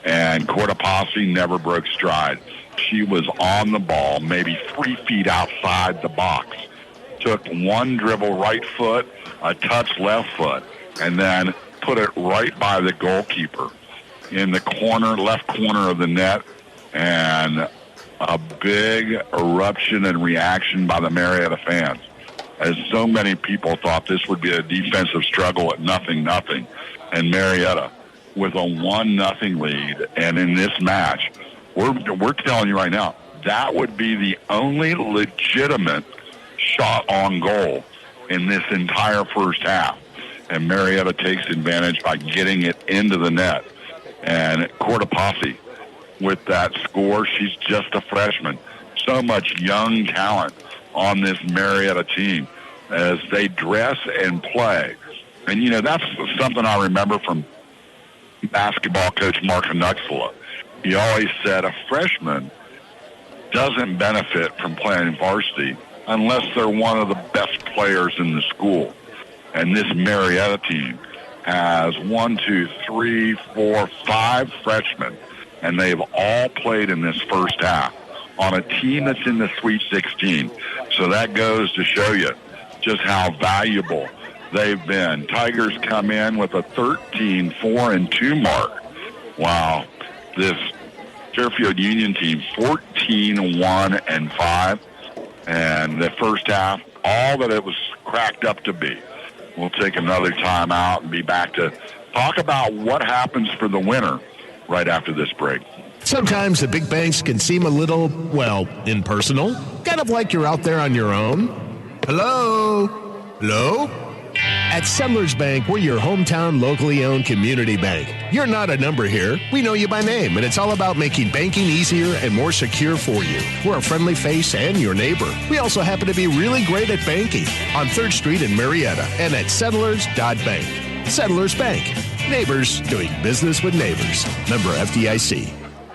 Speaker 1: And Cortopassi never broke stride. She was on the ball, maybe 3 feet outside the box. Took one dribble right foot, a touch left foot, and then put it right by the goalkeeper in the corner, left corner of the net. And a big eruption and reaction by the Marietta fans, as so many people thought this would be a defensive struggle at 0-0. And Marietta with a 1-0 lead. And in this match, we're telling you right now, that would be the only legitimate shot on goal in this entire first half. and Marietta takes advantage by getting it into the net. And Cortopassi with that score, she's just a freshman. So much young talent on this Marietta team as they dress and play. And, you know, that's something I remember from basketball coach Mark Nuxela. He always said a freshman doesn't benefit from playing varsity unless they're one of the best players in the school. And this Marietta team has 5 freshmen, and they've all played in this first half on a team that's in the Sweet 16. So that goes to show you just how valuable they've been. Tigers come in with a 13-4-2 mark. Wow. This Fairfield Union team, 14-1-5. And the first half, all that it was cracked up to be. We'll take another time out and be back to talk about what happens for the winner right after this break.
Speaker 2: Sometimes the big banks can seem a little, well, impersonal. Kind of like you're out there on your own. Hello? Hello? At Settlers Bank, we're your hometown, locally owned community bank. You're not a number here. We know you by name, and it's all about making banking easier and more secure for you. We're a friendly face and your neighbor. We also happen to be really great at banking on 3rd Street in Marietta and at settlers.bank. Settlers Bank. Neighbors doing business with neighbors. Member FDIC.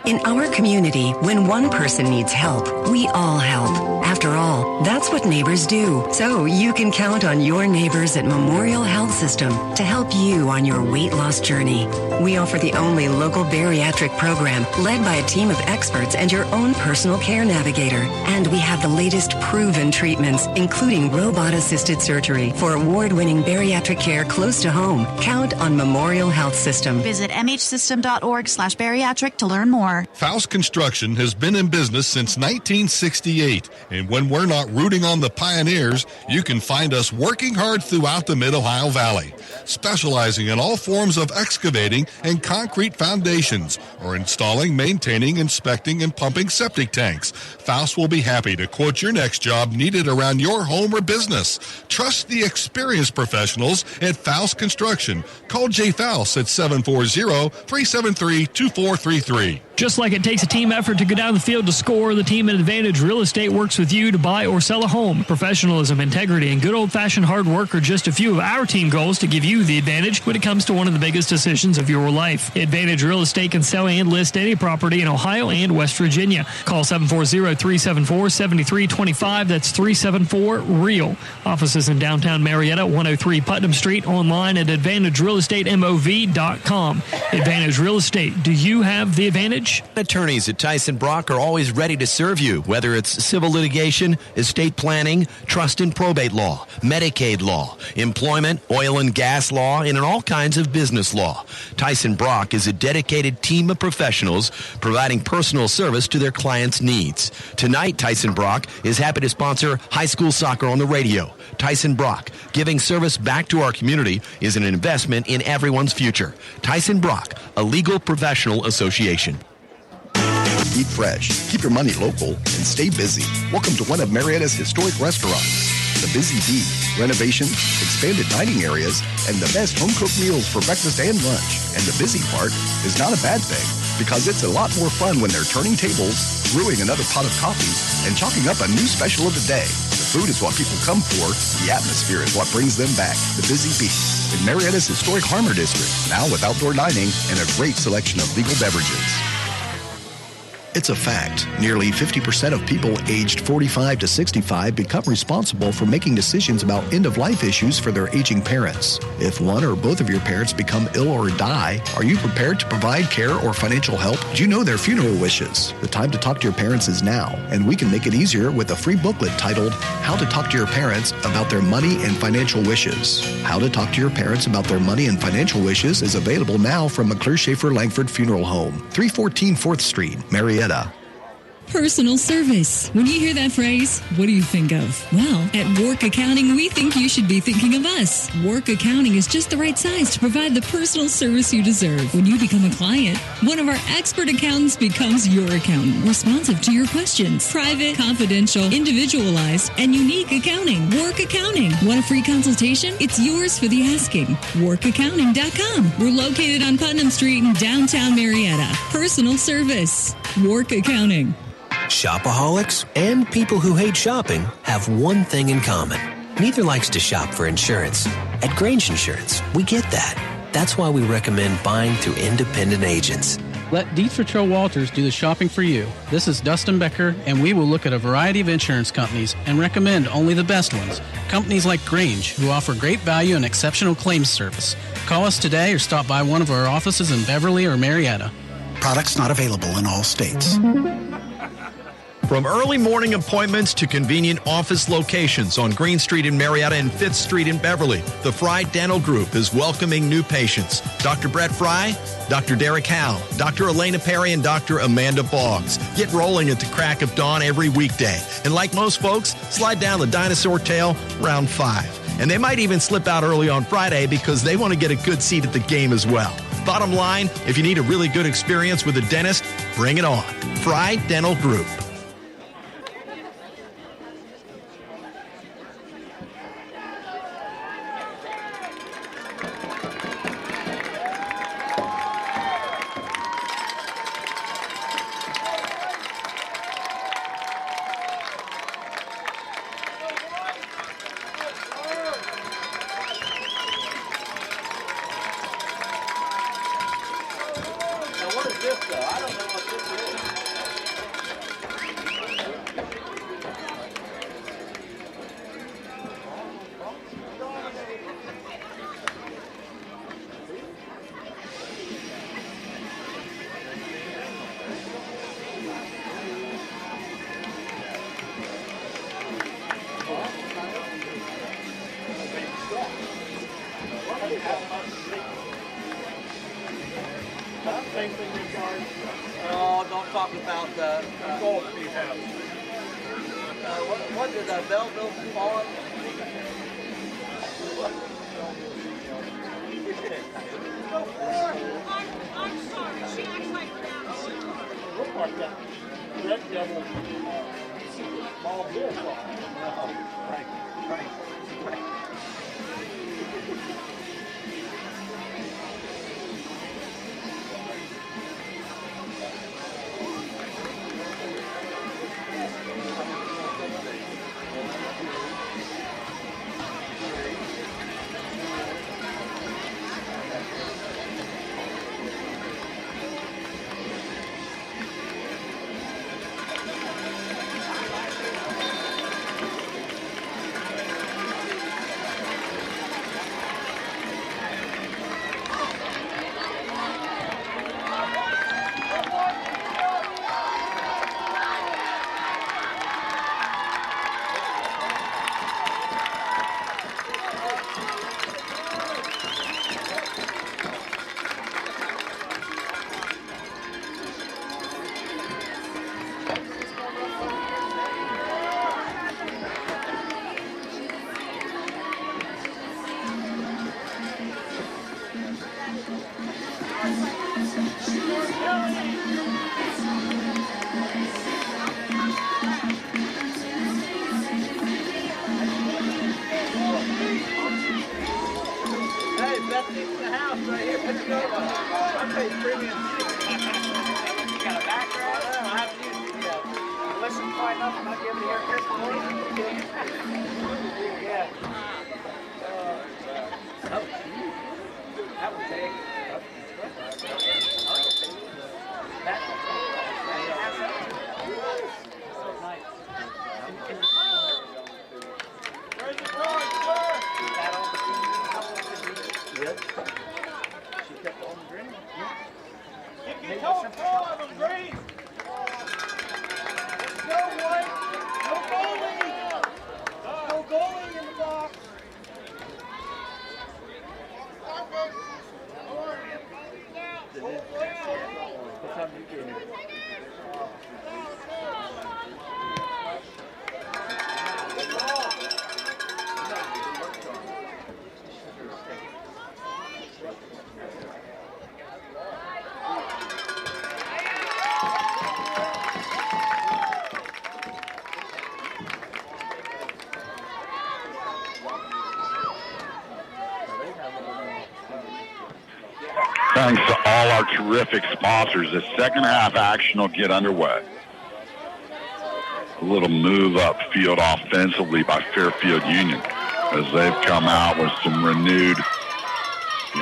Speaker 3: In our community, when one person needs help, we all help. After all, that's what neighbors do. So you can count on your neighbors at Memorial Health System to help you on your weight loss journey. We offer the only local bariatric program led by a team of experts and your own personal care navigator. And we have the latest proven treatments, including robot-assisted surgery for award-winning bariatric care close to home. Count on Memorial Health System.
Speaker 4: Visit mhsystem.org/bariatric to learn more.
Speaker 5: Faust Construction has been in business since 1968, and when we're not rooting on the pioneers, you can find us working hard throughout the Mid-Ohio Valley, specializing in all forms of excavating and concrete foundations, or installing, maintaining, inspecting, and pumping septic tanks. Faust will be happy to quote your next job needed around your home or business. Trust the experienced professionals at Faust Construction. Call Jay Faust at 740-373-2433.
Speaker 6: Just like it takes a team effort to go down the field to score, the team at Advantage Real Estate works with you to buy or sell a home. Professionalism, integrity, and good old-fashioned hard work are just a few of our team goals to give you the advantage when it comes to one of the biggest decisions of your life. Advantage Real Estate can sell and list any property in Ohio and West Virginia. Call 740-374-7325. That's 374-REAL. Offices in downtown Marietta, 103 Putnam Street. Online at AdvantageRealEstateMOV.com. Advantage Real Estate. Do you have the advantage?
Speaker 7: Attorneys at Tyson Brock are always ready to serve you, whether it's civil litigation, estate planning, trust and probate law, Medicaid law, employment, oil and gas law, and all kinds of business law. Tyson Brock is a dedicated team of professionals providing personal service to their clients' needs. Tonight, Tyson Brock is happy to sponsor high school soccer on the radio. Tyson Brock, giving service back to our community is an investment in everyone's future. Tyson Brock, a legal professional association.
Speaker 8: Eat fresh, keep your money local, and stay busy. Welcome to one of Marietta's historic restaurants. The Busy Bee, renovations, expanded dining areas, and the best home-cooked meals for breakfast and lunch. And the busy part is not a bad thing, because it's a lot more fun when they're turning tables, brewing another pot of coffee, and chalking up a new special of the day. The food is what people come for. The atmosphere is what brings them back. The Busy Bee in Marietta's historic Harmer District, now with outdoor dining and a great selection of legal beverages. It's a fact. Nearly 50% of people aged 45 to 65 become responsible for making decisions about end-of-life issues for their aging parents. If one or both of your parents become ill or die, are you prepared to provide care or financial help? Do you know their funeral wishes? The time to talk to your parents is now, and we can make it easier with a free booklet titled How to Talk to Your Parents About Their Money and Financial Wishes. How to Talk to Your Parents About Their Money and Financial Wishes is available now from McClure Schaefer Langford Funeral Home, 314 4th Street, Marietta.
Speaker 9: personal service. When you hear that phrase, what do you think of? Well, at Work Accounting, we think you should be thinking of us. Work Accounting is just the right size to provide the personal service you deserve. When you become a client, one of our expert accountants becomes your accountant, responsive to your questions. Private, confidential, individualized, and unique accounting. Work Accounting. Want a free consultation? It's yours for the asking. WorkAccounting.com. We're located on Putnam Street in downtown Marietta. Personal service. Work Accounting.
Speaker 10: Shopaholics and people who hate shopping have one thing in common. Neither likes to shop for insurance. At Grange Insurance, we get that. That's why we recommend buying through independent agents.
Speaker 11: Let Dietrich Walters do the shopping for you. This is Dustin Becker, and we will look at a variety of insurance companies and recommend only the best ones. Companies like Grange, who offer great value and exceptional claims service. Call us today or stop by one of our offices in Beverly or Marietta.
Speaker 12: Products not available in all states.
Speaker 7: From early morning appointments to convenient office locations on Green Street in Marietta and 5th Street in Beverly, the Fry Dental Group is welcoming new patients. Dr. Brett Fry, Dr. Derek Howe, Dr. Elena Perry, and Dr. Amanda Boggs. Get rolling at the crack of dawn every weekday. And like most folks, slide down the dinosaur tail around 5. And they might even slip out early on Friday because they want to get a good seat at the game as well. Bottom line, if you need a really good experience with a dentist, bring it on. Fry Dental Group.
Speaker 13: Oh, don't talk about the golf you have. What did Belleville fall on?
Speaker 14: I'm sorry. She acts like that.
Speaker 13: Look like that. Red devil. Ball bull. Right.
Speaker 1: Thanks to all our terrific sponsors, the second half action will get underway. A little move up field offensively by Fairfield Union as they've come out with some renewed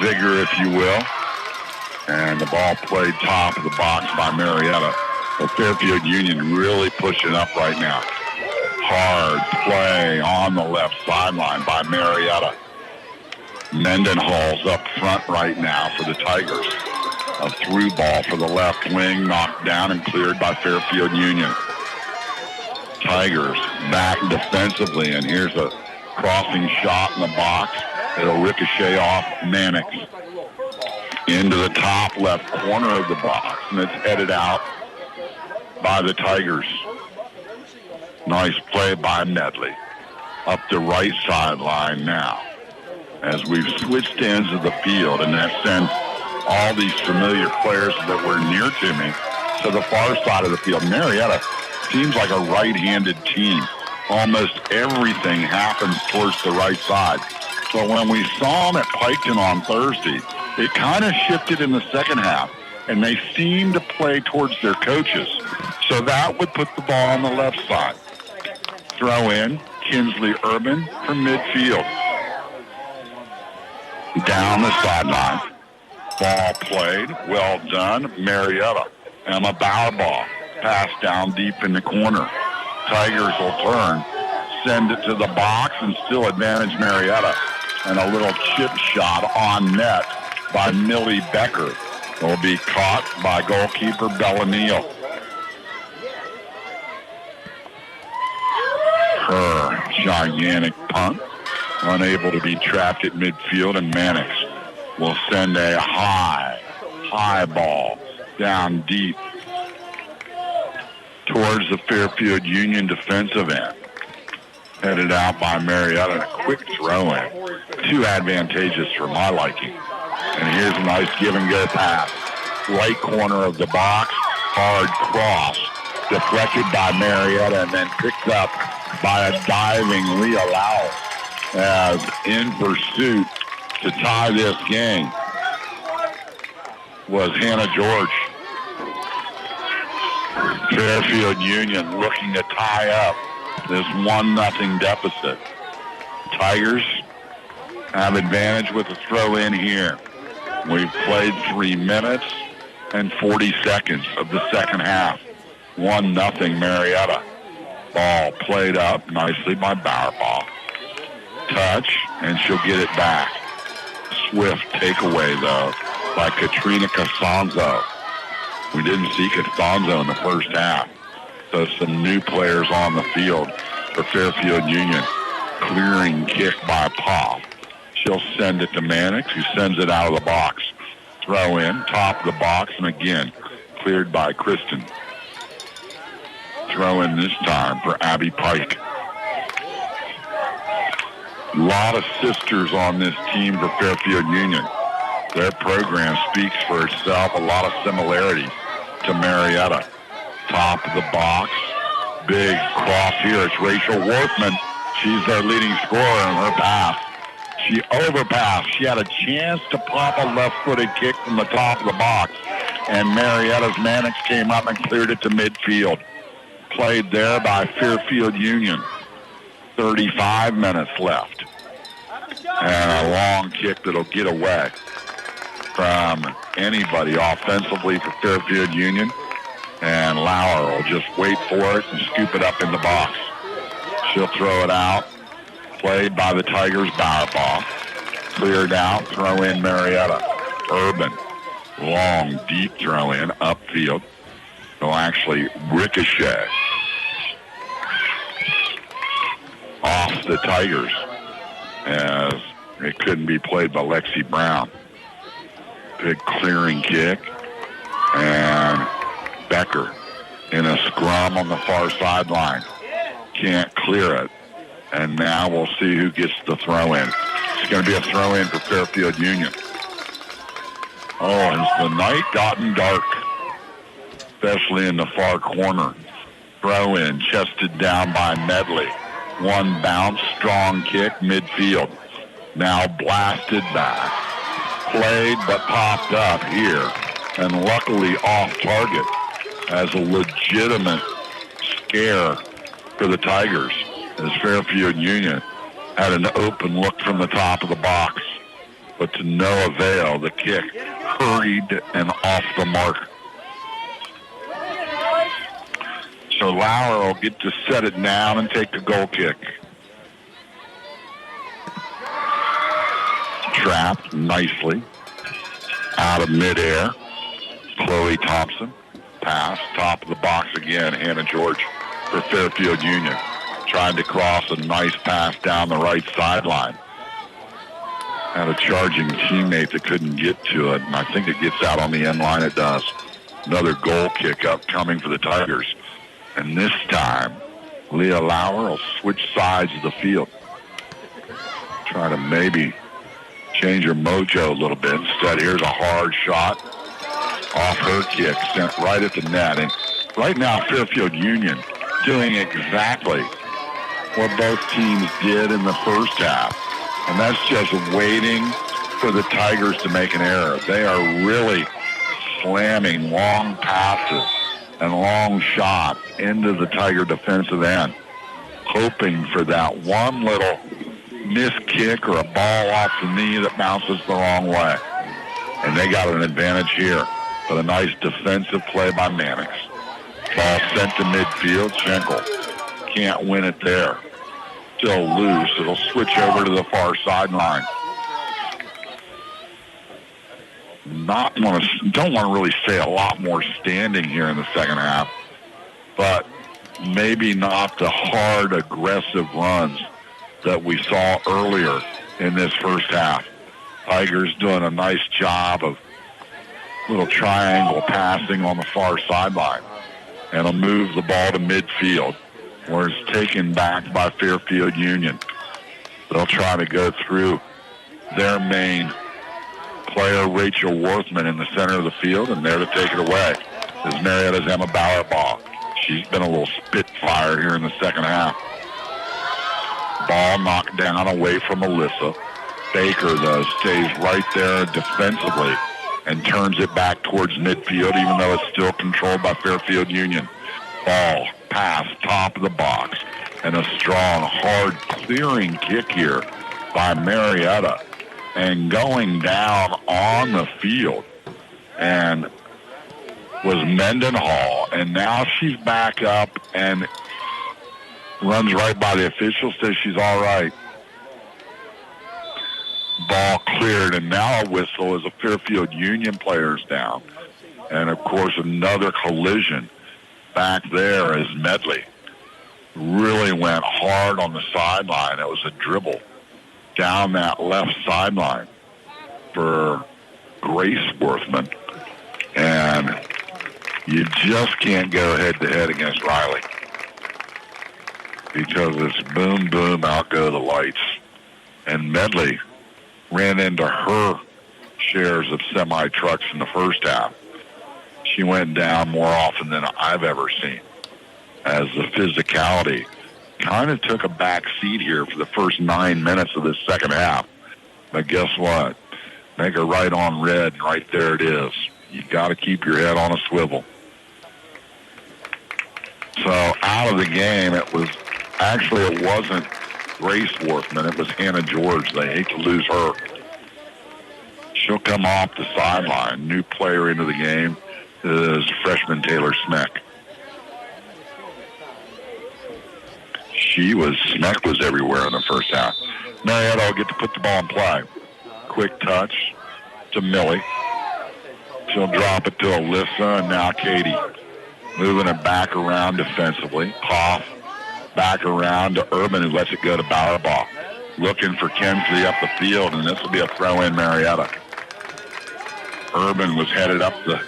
Speaker 1: vigor, if you will. And the ball played top of the box by Marietta. Well, Fairfield Union really pushing up right now. Hard play on the left sideline by Marietta. Mendenhall's up front right now for the Tigers. A through ball for the left wing, knocked down and cleared by Fairfield Union. Tigers back defensively, and here's a crossing shot in the box. It'll ricochet off Mannix into the top left corner of the box, and it's headed out by the Tigers. Nice play by Medley. Up the right sideline now as we've switched ends of the field, and that sends all these familiar players that were near to me to the far side of the field. Marietta seems like a right-handed team. Almost everything happens towards the right side. But when we saw them at Piketon on Thursday, it kind of shifted in the second half, and they seemed to play towards their coaches. So that would put the ball on the left side. Throw in, Kinsley Urban from midfield. Down the sideline. Ball played, well done, Marietta. Emma Bauerbaugh, pass down deep in the corner. Tigers will turn, send it to the box, and still advantage Marietta. And a little chip shot on net by Millie Becker will be caught by goalkeeper Bellanille. Her gigantic punt, unable to be trapped at midfield, and Mannix will send a high ball down deep towards the Fairfield Union defensive end. Headed out by Marietta, and a quick throw in. Too advantageous for my liking. And here's a nice give and go pass. Right corner of the box, hard cross. Deflected by Marietta and then picked up by a diving Leah Lowell as in pursuit to tie this game was Hannah George. Fairfield Union looking to tie up this 1-0 deficit. Tigers have advantage with a throw in here. We've played 3 minutes and 40 seconds of the second half. 1-0 Marietta. Ball played up nicely by Bauerbaugh. Touch, and she'll get it back. Swift takeaway, though, by Katrina Costanzo. We didn't see Costanzo in the first half. So some new players on the field for Fairfield Union. Clearing kick by Pop. She'll send it to Mannix, who sends it out of the box. Throw in, top of the box, and again, cleared by Kristen. Throw in this time for Abby Pike. A lot of sisters on this team for Fairfield Union. Their program speaks for itself. A lot of similarities to Marietta. Top of the box. Big cross here. It's Rachel Worthman. She's their leading scorer in her pass. She overpassed. She had a chance to pop a left-footed kick from the top of the box. And Marietta's Mannix came up and cleared it to midfield. Played there by Fairfield Union. 35 minutes left. And a long kick that'll get away from anybody offensively for Fairfield Union. And Lauer will just wait for it and scoop it up in the box. She'll throw it out. Played by the Tigers, Bauerbaugh. Cleared out, throw in Marietta. Urban. Long, deep throw in, upfield. It'll actually ricochet off the Tigers as it couldn't be played by Lexi Brown. Big clearing kick. And Becker in a scrum on the far sideline. Can't clear it. And now we'll see who gets the throw in. It's going to be a throw in for Fairfield Union. Oh, has the night gotten dark? Especially in the far corner. Throw in, chested down by Medley. One bounce, strong kick, midfield. Now blasted back played but popped up here, and luckily off target as a legitimate scare for the Tigers as Fairfield Union had an open look from the top of the box, but to no avail. The kick hurried and off the mark. So Lauer will get to set it down and take the goal kick. Trapped nicely out of midair. Chloe Thompson. Pass, top of the box again. Hannah George for Fairfield Union. Trying to cross a nice pass down the right sideline. Had a charging teammate that couldn't get to it, and I think it gets out on the end line. It does. Another goal kick upcoming for the Tigers. And this time, Leah Lauer will switch sides of the field. Try to maybe change her mojo a little bit. Instead, here's a hard shot off her kick, sent right at the net. And right now, Fairfield Union doing exactly what both teams did in the first half. And that's just waiting for the Tigers to make an error. They are really slamming long passes and long shots into the Tiger defensive end, hoping for that one little missed kick or a ball off the knee that bounces the wrong way. And they got an advantage here. But a nice defensive play by Mannix. Ball sent to midfield. Schenkel can't win it there. Still loose. It'll switch over to the far sideline. Don't want to really say a lot more standing here in the second half, but maybe not the hard, aggressive runs that we saw earlier in this first half. Tigers doing a nice job of little triangle passing on the far sideline. And will move the ball to midfield, where it's taken back by Fairfield Union. They'll try to go through their main player, Rachel Worthman, in the center of the field, and there to take it away is Marietta's Emma Bauerbach. She's been a little spitfire here in the second half. Ball knocked down away from Alyssa. Baker, though, stays right there defensively and turns it back towards midfield, even though it's still controlled by Fairfield Union. Ball, pass, top of the box, and a strong, hard clearing kick here by Marietta. And going down on the field and was Mendenhall. And now she's back up and runs right by the official, says she's all right. Ball cleared, and now a whistle as a Fairfield Union player's down. And, of course, another collision back there as Medley really went hard on the sideline. It was a dribble down that left sideline for Grace Worthman. And you just can't go head-to-head against Riley because it's boom, boom, out go the lights. And Medley ran into her shares of semi-trucks in the first half. She went down more often than I've ever seen, as the physicality kind of took a back seat here for the first 9 minutes of this second half. But guess what? Make her right on red, and right there it is. You got to keep your head on a swivel. So out of the game, it wasn't Grace Worthman. It was Hannah George. They hate to lose her. She'll come off the sideline. New player into the game is freshman Taylor Smeck. Smeck was everywhere in the first half. Marietta will get to put the ball in play. Quick touch to Millie. She'll drop it to Alyssa, and now Katie. Moving it back around defensively. Hoff back around to Urban, who lets it go to Bauerbach. Looking for Kensley up the field, and this will be a throw-in Marietta. Urban was headed up the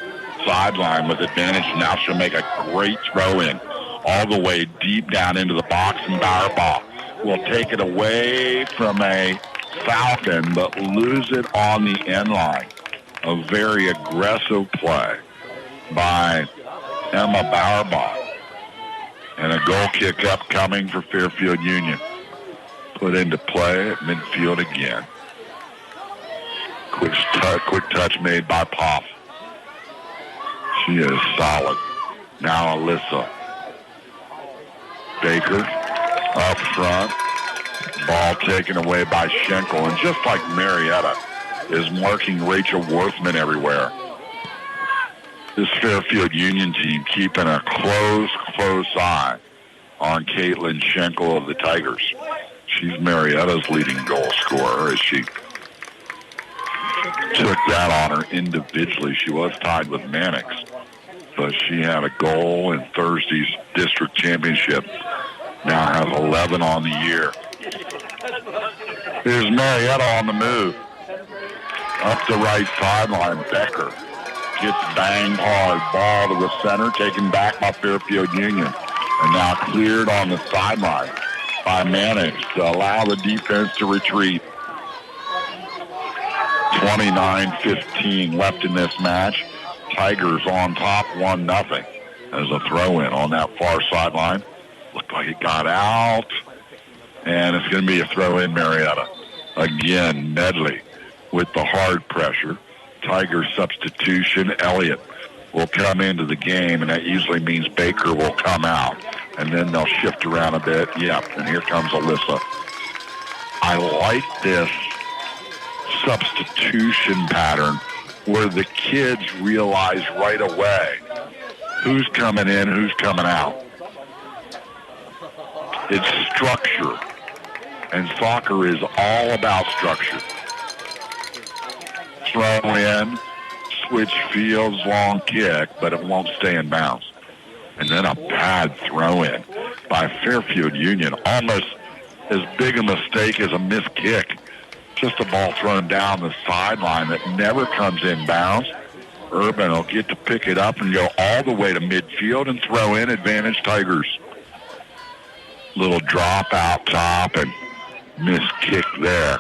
Speaker 1: sideline with advantage. Now she'll make a great throw-in all the way deep down into the box, and Bauerbach will take it away from a Falcon, but lose it on the end line. A very aggressive play by Emma Bauerbach. And a goal kick upcoming for Fairfield Union. Put into play at midfield again. Quick touch made by Poff. She is solid. Now Alyssa. Baker up front. Ball taken away by Schenkel. And just like Marietta is marking Rachel Worthman everywhere, this Fairfield Union team keeping a close eye on Caitlin Schenkel of the Tigers. She's Marietta's leading goal scorer as she took that honor individually. She was tied with Mannix, but she had a goal in Thursday's district championship. Now has 11 on the year. Here's Marietta on the move. Up the right sideline, Becker gets banged hard. Ball to the center, taken back by Fairfield Union. And now cleared on the sideline by Mannix to allow the defense to retreat. 29-15 left in this match. Tigers on top 1-0 as a throw-in on that far sideline. Looked like it got out. And it's going to be a throw-in, Marietta. Again, Medley with the hard pressure. Tiger substitution. Elliott will come into the game, and that usually means Baker will come out. And then they'll shift around a bit. Yep, and here comes Alyssa. I like this substitution pattern where the kids realize right away who's coming in, who's coming out. It's structure, and soccer is all about structure. Throw in, switch fields, long kick, but it won't stay in bounds. And then a bad throw-in by Fairfield Union. Almost as big a mistake as a missed kick. Just a ball thrown down the sideline that never comes in bounds. Urban will get to pick it up and go all the way to midfield and throw in. Advantage Tigers. Little drop out top and missed kick there.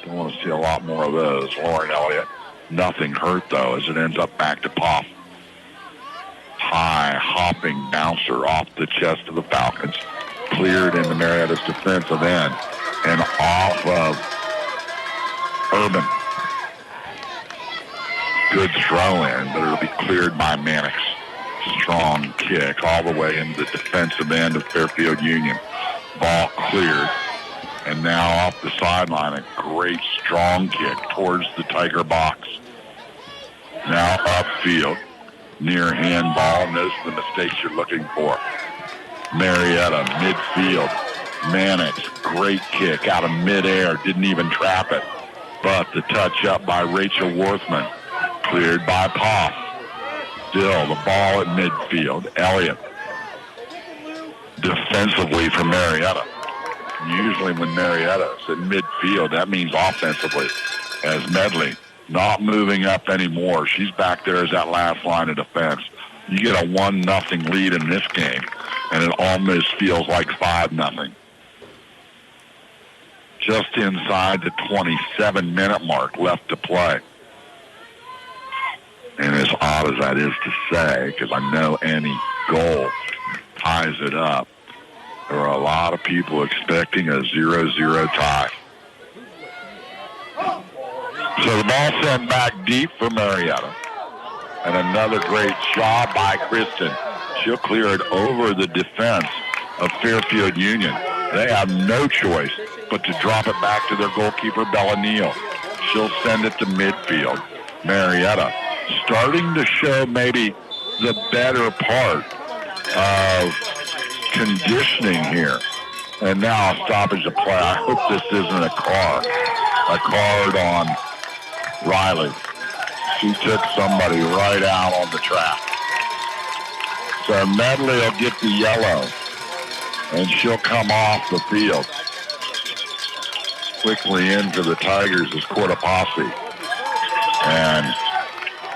Speaker 1: Don't want to see a lot more of those. Lauren Elliott. Nothing hurt, though, as it ends up back to Poff. High hopping bouncer off the chest of the Falcons. Cleared into Marietta's defensive end and off of Urban. Good throw in, but it'll be cleared by Mannix. Strong kick all the way into the defensive end of Fairfield Union. Ball cleared. And now off the sideline, a great strong kick towards the Tiger box. Now upfield. Near handball. Notice the mistakes you're looking for. Marietta, midfield. Mannix, great kick out of midair. Didn't even trap it. But the touch up by Rachel Worthman. Cleared by Poff. Still the ball at midfield. Elliott. Defensively for Marietta. Usually when Marietta's at midfield, that means offensively. As Medley not moving up anymore. She's back there as that last line of defense. You get a 1-0 lead in this game, and it almost feels like 5-0. Just inside the 27-minute mark left to play. And as odd as that is to say, because I know any goal ties it up, there are a lot of people expecting a 0-0 tie. So the ball sent back deep for Marietta. And another great job by Kristen. She'll clear it over the defense of Fairfield Union. They have no choice but to drop it back to their goalkeeper, Bella Neal. She'll send it to midfield. Marietta starting to show maybe the better part of conditioning here. And now a stoppage of play. I hope this isn't a card on Riley. She took somebody right out on the track. So Medley will get the yellow, and she'll come off the field. Quickly into the Tigers is Cortopassi. And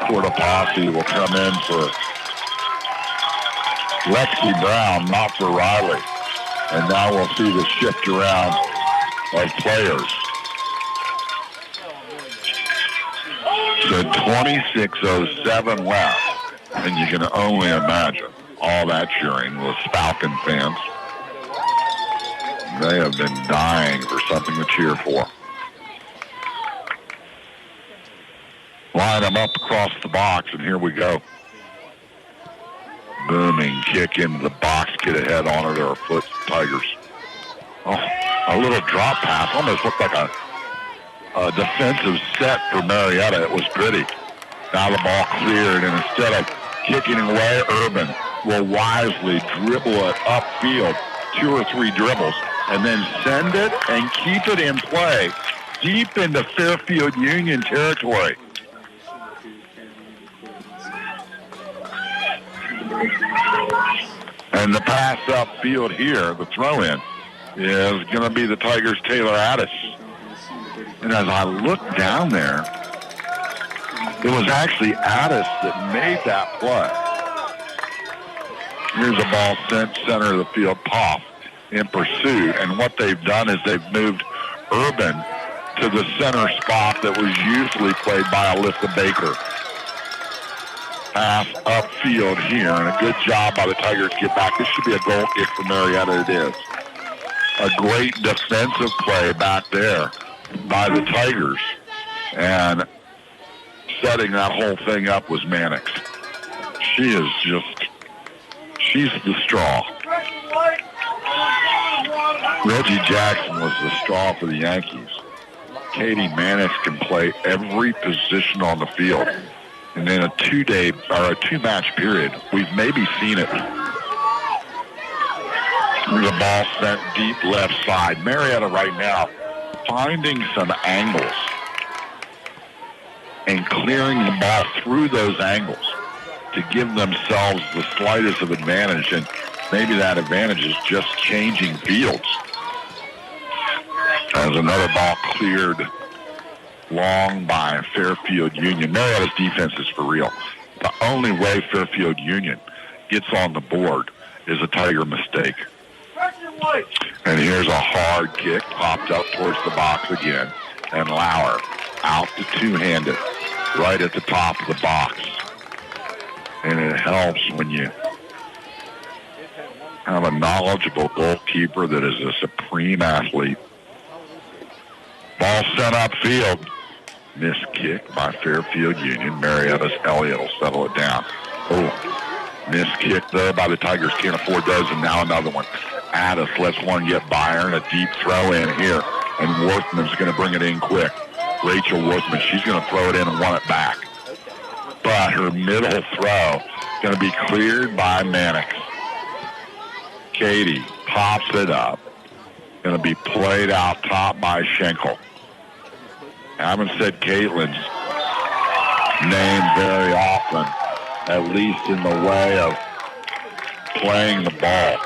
Speaker 1: Cortopassi will come in for Lexi Brown, not for Riley. And now we'll see the shift around of players. So 26:07 left, and you can only imagine all that cheering with Falcon fans. They have been dying for something to cheer for. line them up across the box, and here we go. Booming kick into the box, get ahead on it, our foot Tigers. Oh, a little drop pass, almost looked like a defensive set for Marietta. It was pretty. Now the ball cleared, and instead of kicking away, Urban will wisely dribble it upfield, 2 or 3 dribbles, and then send it and keep it in play deep into Fairfield Union territory. And the pass upfield here, the throw-in, is going to be the Tigers' Taylor Addis. And as I look down there, it was actually Addis that made that play. Here's a ball sent center of the field, Poff in pursuit. And what they've done is they've moved Urban to the center spot that was usually played by Alyssa Baker. Pass upfield here, and a good job by the Tigers to get back. This should be a goal kick for Marietta. It is. A great defensive play back there by the Tigers. And setting that whole thing up was Mannix. She's the straw. Reggie Jackson was the straw for the Yankees. Katie Mannix can play every position on the field. And in a 2-match period, we've maybe seen it. There's a ball sent deep left side. Marietta right now finding some angles and clearing the ball through those angles to give themselves the slightest of advantage. And maybe that advantage is just changing fields. As another ball cleared long by Fairfield Union. Marietta's defense is for real. The only way Fairfield Union gets on the board is a Tiger mistake. And here's a hard kick popped up towards the box again. And Lauer out to two-handed right at the top of the box. And it helps when you have a knowledgeable goalkeeper that is a supreme athlete. Ball sent upfield. Missed kick by Fairfield Union. Marietta's Elliott will settle it down. Oh, missed kick there by the Tigers. Can't afford those, and now another one. Addis lets one get by her, and a deep throw in here. And Worthman's going to bring it in quick. Rachel Worthman, she's going to throw it in and want it back. But her middle throw going to be cleared by Mannix. Katie pops it up. Going to be played out top by Schenkel. I haven't said Caitlin's name very often, at least in the way of playing the ball,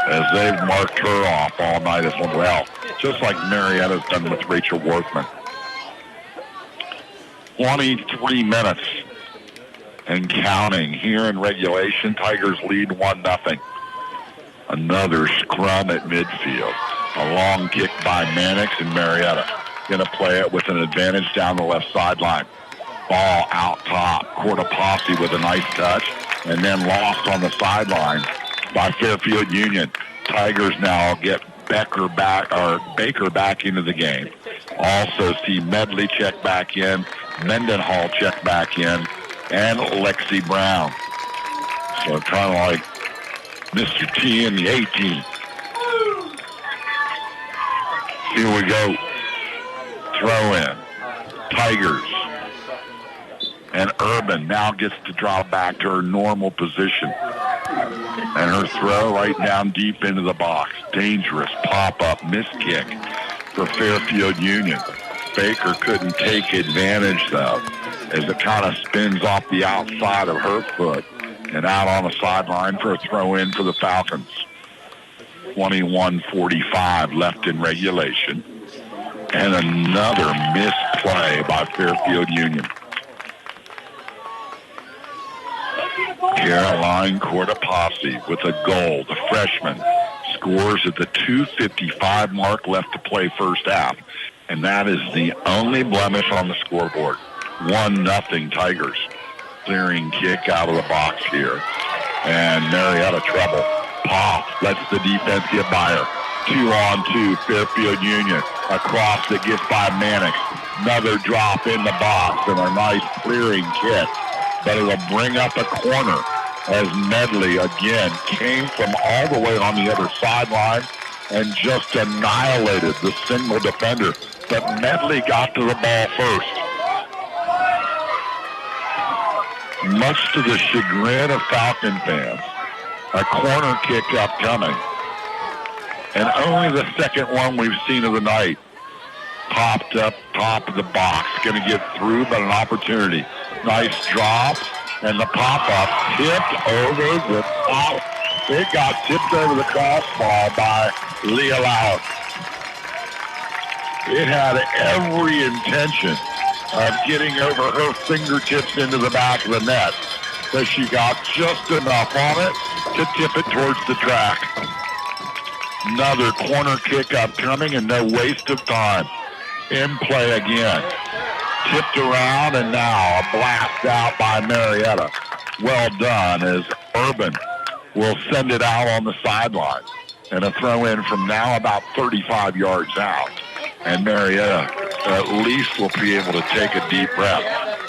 Speaker 1: as they've marked her off all night as well, just like Marietta's done with Rachel Worthman. 23 minutes and counting here in regulation. Tigers lead 1-0. Another scrum at midfield. A long kick by Mannix, and Marietta going to play it with an advantage down the left sideline. Ball out top. Cortopassi with a nice touch, and then lost on the sideline by Fairfield Union. Tigers now get Baker back into the game. Also see Medley check back in, Mendenhall check back in, and Lexi Brown. So kind of like Mr. T and the A-team. Here we go. Throw in. Tigers. And Urban now gets to drop back to her normal position. And her throw right down deep into the box. Dangerous pop-up miss kick for Fairfield Union. Baker couldn't take advantage, though, as it kind of spins off the outside of her foot and out on the sideline for a throw-in for the Falcons. 21:45 left in regulation. And another missed play by Fairfield Union. Caroline Cortopassi with a goal. The freshman scores at the 2:55 mark left to play first half. And that is the only blemish on the scoreboard. 1-0 Tigers. Clearing kick out of the box here. And Marietta trouble. Pop lets the defense get by her. 2-on-2 Fairfield Union. across that gets by Mannix. Another drop in the box and a nice clearing kick. But it'll bring up a corner as Medley again came from all the way on the other sideline and just annihilated the single defender. But Medley got to the ball first. Much to the chagrin of Falcon fans, a corner kick upcoming. And only the second one we've seen of the night. Popped up top of the box. Going to get through, but an opportunity. Nice drop. And the pop-up tipped over the top. It got tipped over the crossbar by Leah Lauer. It had every intention of getting over her fingertips into the back of the net. But she got just enough on it to tip it towards the track. Another corner kick upcoming and no waste of time. In play again. Tipped around and now a blast out by Marietta. Well done as Urban will send it out on the sideline. And a throw in from now about 35 yards out. And Marietta at least will be able to take a deep breath.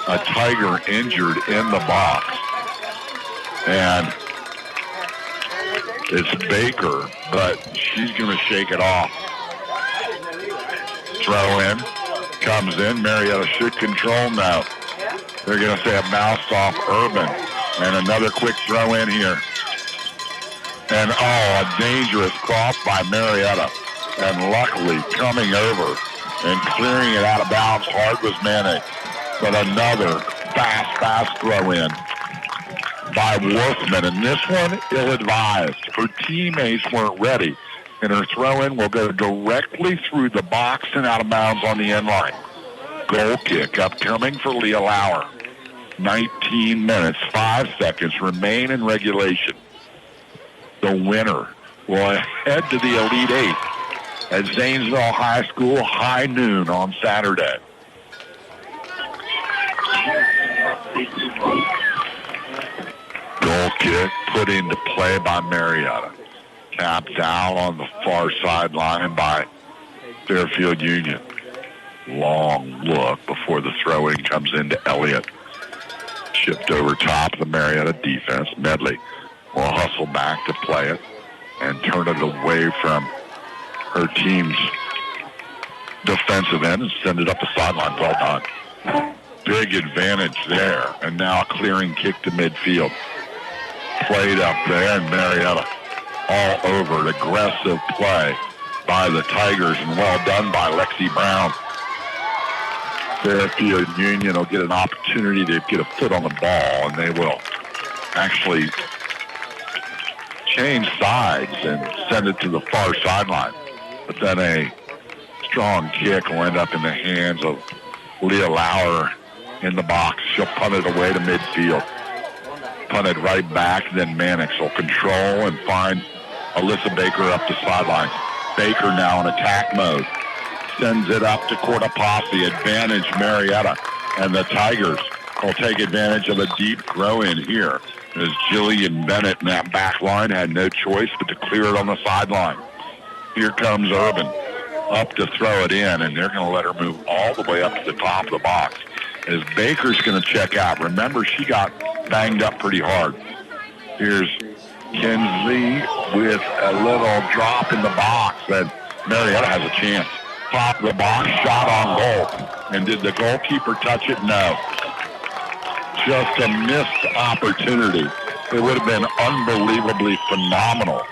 Speaker 1: A Tiger injured in the box. And it's Baker, but she's going to shake it off. Throw in, comes in. Marietta should control now. They're going to say a mouse off Urban. And another quick throw in here. And a dangerous cross by Marietta. And luckily coming over and clearing it out of bounds hard was Mannix. But another fast throw in by Wolfman. And this one ill-advised. Her teammates weren't ready. And her throw-in will go directly through the box and out of bounds on the end line. Goal kick upcoming for Leah Lauer. 19 minutes, 5 seconds remain in regulation. The winner will head to the Elite Eight at Zanesville High School, high noon on Saturday. Goal kick put into play by Marietta. Tapped out on the far sideline by Fairfield Union. Long look before the throw-in comes into Elliott. Shipped over top of the Marietta defense. Medley will hustle back to play it and turn it away from her team's defensive end and send it up the sideline. Well done. Big advantage there. And now a clearing kick to midfield. Played up there, and Marietta all over it. Aggressive play by the Tigers, and well done by Lexi Brown. Fairfield Union will get an opportunity to get a foot on the ball, and they will actually change sides and send it to the far sideline. But then a strong kick will end up in the hands of Leah Lauer in the box. She'll punt it away to midfield. Punt it right back, then Mannix will control and find Alyssa Baker up the sideline. Baker now in attack mode. Sends it up to Cortopassi. Advantage Marietta. And the Tigers will take advantage of a deep throw-in here. As Jillian Bennett in that back line had no choice but to clear it on the sideline. Here comes Urban up to throw it in, and they're going to let her move all the way up to the top of the box. As Baker's going to check out. Remember, she got banged up pretty hard. Here's Kinsley with a little drop in the box, and Marietta has a chance. Top of the box, shot on goal. And did the goalkeeper touch it? No. Just a missed opportunity. It would have been unbelievably phenomenal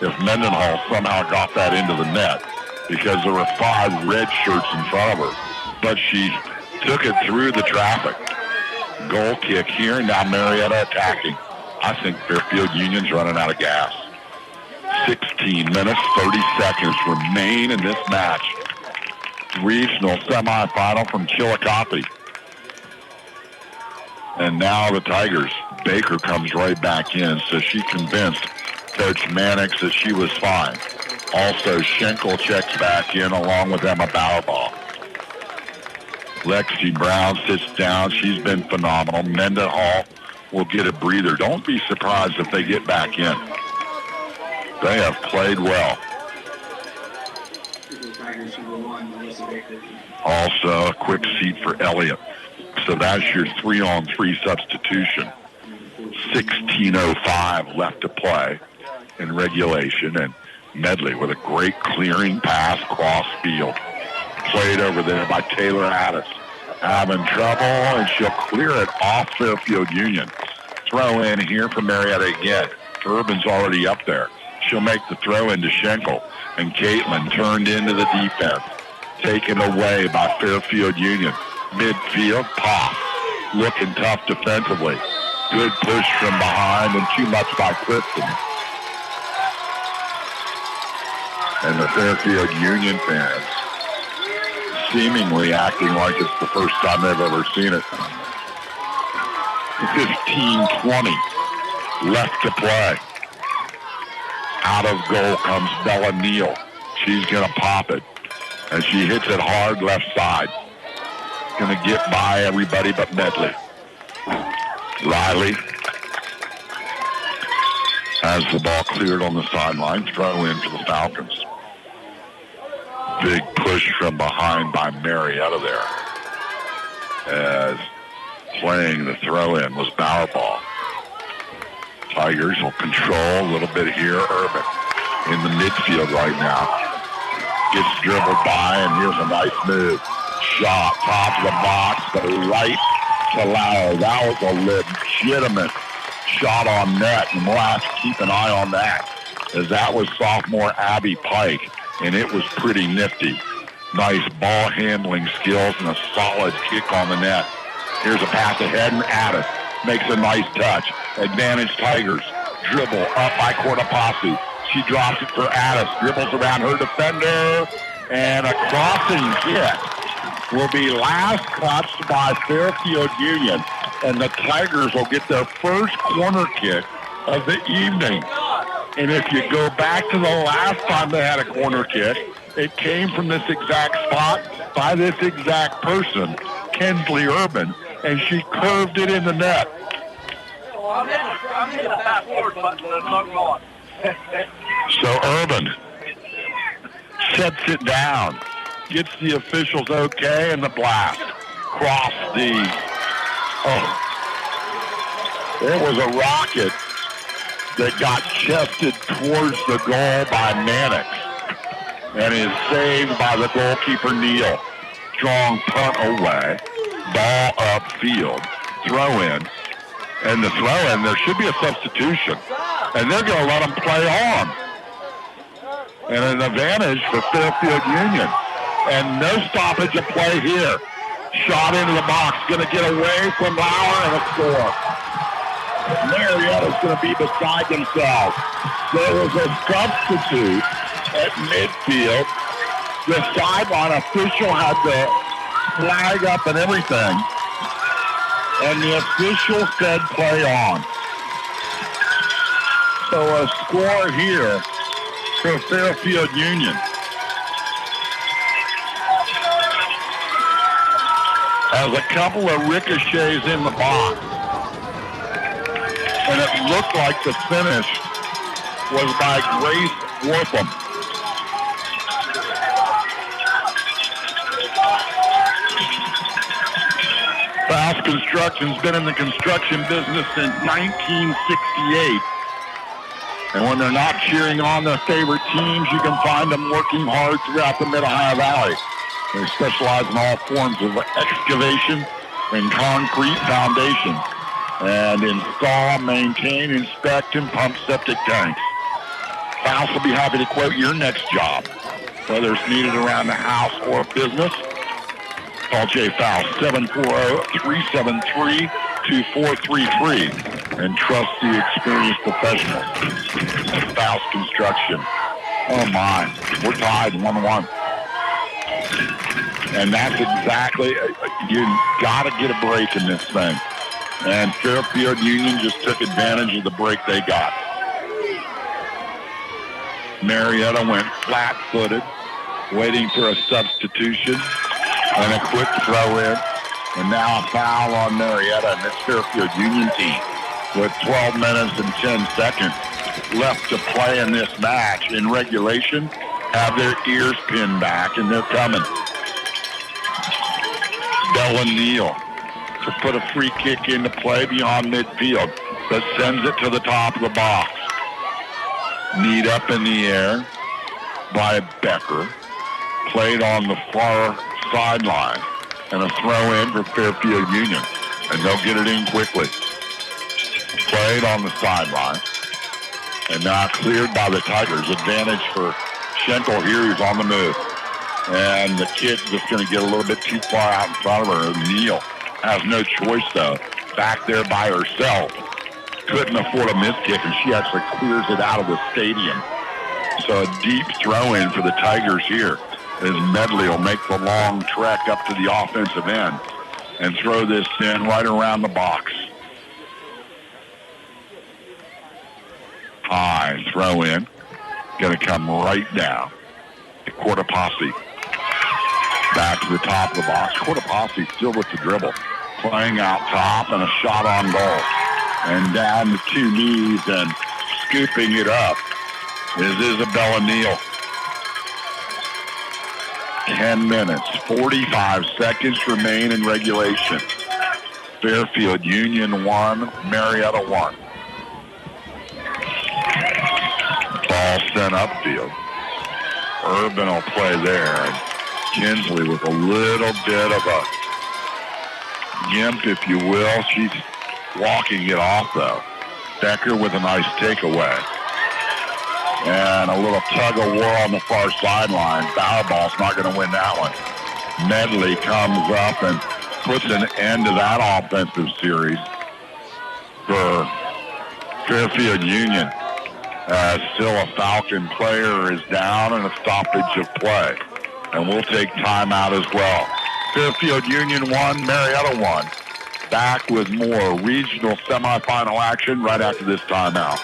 Speaker 1: if Mendenhall somehow got that into the net, because there were 5 red shirts in front of her. But she took it through the traffic. Goal kick here, now Marietta attacking. I think Fairfield Union's running out of gas. 16 minutes, 30 seconds remain in this match. Regional semifinal from Chillicothe. And now the Tigers. Baker comes right back in, so she convinced Coach Mannix that she was fine. Also, Schenkel checks back in along with Emma Bauerbach. Lexi Brown sits down. She's been phenomenal. Mendenhall will get a breather. Don't be surprised if they get back in. They have played well. Also, a quick seat for Elliott. So that's your 3-on-3 substitution. 16:05 left to play in regulation, and Medley with a great clearing pass cross field. Played over there by Taylor Addis. Having trouble, and she'll clear it off Fairfield Union. Throw in here for Marietta again. Urban's already up there. She'll make the throw into Schenkel, and Caitlin turned into the defense. Taken away by Fairfield Union. Midfield, pop. Looking tough defensively. Good push from behind, and too much by Clifton. And the Fairfield Union fans seemingly acting like it's the first time they've ever seen it. 15:20 left to play. Out of goal comes Bella Neal. She's going to pop it. And she hits it hard left side. Going to get by everybody but Medley. Riley has the ball cleared on the sideline. Throw in for the Falcons. Big push from behind by Marietta there. As playing the throw-in was Bowerball. Tigers will control a little bit here. Urban in the midfield right now. Gets dribbled by, and here's a nice move. Shot, top of the box, but right to Lauer. That was a legitimate shot on net, and we'll have to keep an eye on that, as that was sophomore Abby Pike, and it was pretty nifty. Nice ball handling skills and a solid kick on the net. Here's a pass ahead, and Addis makes a nice touch. Advantage Tigers. Dribble up by Cortopassi. She drops it for Addis. Dribbles around her defender. And a crossing kick will be last touched by Fairfield Union. And the Tigers will get their first corner kick of the evening. And if you go back to the last time they had a corner kick, it came from this exact spot by this exact person, Kensley Urban, and she curved it in the net.
Speaker 13: I'm hitting the fast forward button and it's not going.
Speaker 1: So Urban sets it down, gets the officials okay, and the blast. Cross the... Oh. There was a rocket that got chested towards the goal by Mannix and is saved by the goalkeeper, Neal. Strong punt away. Ball upfield. Throw in. And the throw in, there should be a substitution. And they're going to let them play on. And an advantage for Fairfield Union. And no stoppage of play here. Shot into the box. Going to get away from Lauer and a score. Marietta's going to be beside themselves. There was a substitute at midfield. The sideline official had the flag up and everything. And the official said play on. So a score here for Fairfield Union. As a couple of ricochets in the box. And it looked like the finish was by Grace Wortham. Faust Construction's been in the construction business since 1968. And when they're not cheering on their favorite teams, you can find them working hard throughout the Mid-Ohio Valley. They specialize in all forms of excavation and concrete foundations, and install, maintain, inspect, and pump septic tanks. Faust will be happy to quote your next job, whether it's needed around the house or business. Call Jay Faust, 740-373-2433, and trust the experienced professionals. Faust Construction. Oh my, we're tied 1-1. And that's exactly, you got to get a break in this thing. And Fairfield Union just took advantage of the break they got. Marietta went flat-footed, waiting for a substitution and a quick throw in. And now a foul on Marietta and this Fairfield Union team with 12 minutes and 10 seconds left to play in this match. In regulation, have their ears pinned back, and they're coming. Bella Neal to put a free kick into play beyond midfield, but sends it to the top of the box. Kneed up in the air by Becker. Played on the far sideline. And a throw in for Fairfield Union. And they'll get it in quickly. Played on the sideline. And now cleared by the Tigers. Advantage for Schenkel here, who's on the move. And the kid's just going to get a little bit too far out in front of her. Neal has no choice, though. Back there by herself. Couldn't afford a missed kick, and she actually clears it out of the stadium. So a deep throw-in for the Tigers here as Medley will make the long trek up to the offensive end and throw this in right around the box. High throw-in. Going to come right down. Cortopassi back to the top of the box. Cortopassi still with the dribble. Playing out top and a shot on goal. And down to two knees and scooping it up is Isabella Neal. 10 minutes, 45 seconds remain in regulation. Fairfield Union 1, Marietta 1. Ball sent upfield. Urban will play there. And Kinsley with a little bit of a gimp, if you will. She's walking it off, though. Becker with a nice takeaway. And a little tug of war on the far sideline. Bauerball's not going to win that one. Medley comes up and puts an end to that offensive series for Fairfield Union. Still a Falcon player is down and a stoppage of play. And we'll take timeout as well. Fairfield Union 1, Marietta 1. Back with more regional semifinal action right after this timeout.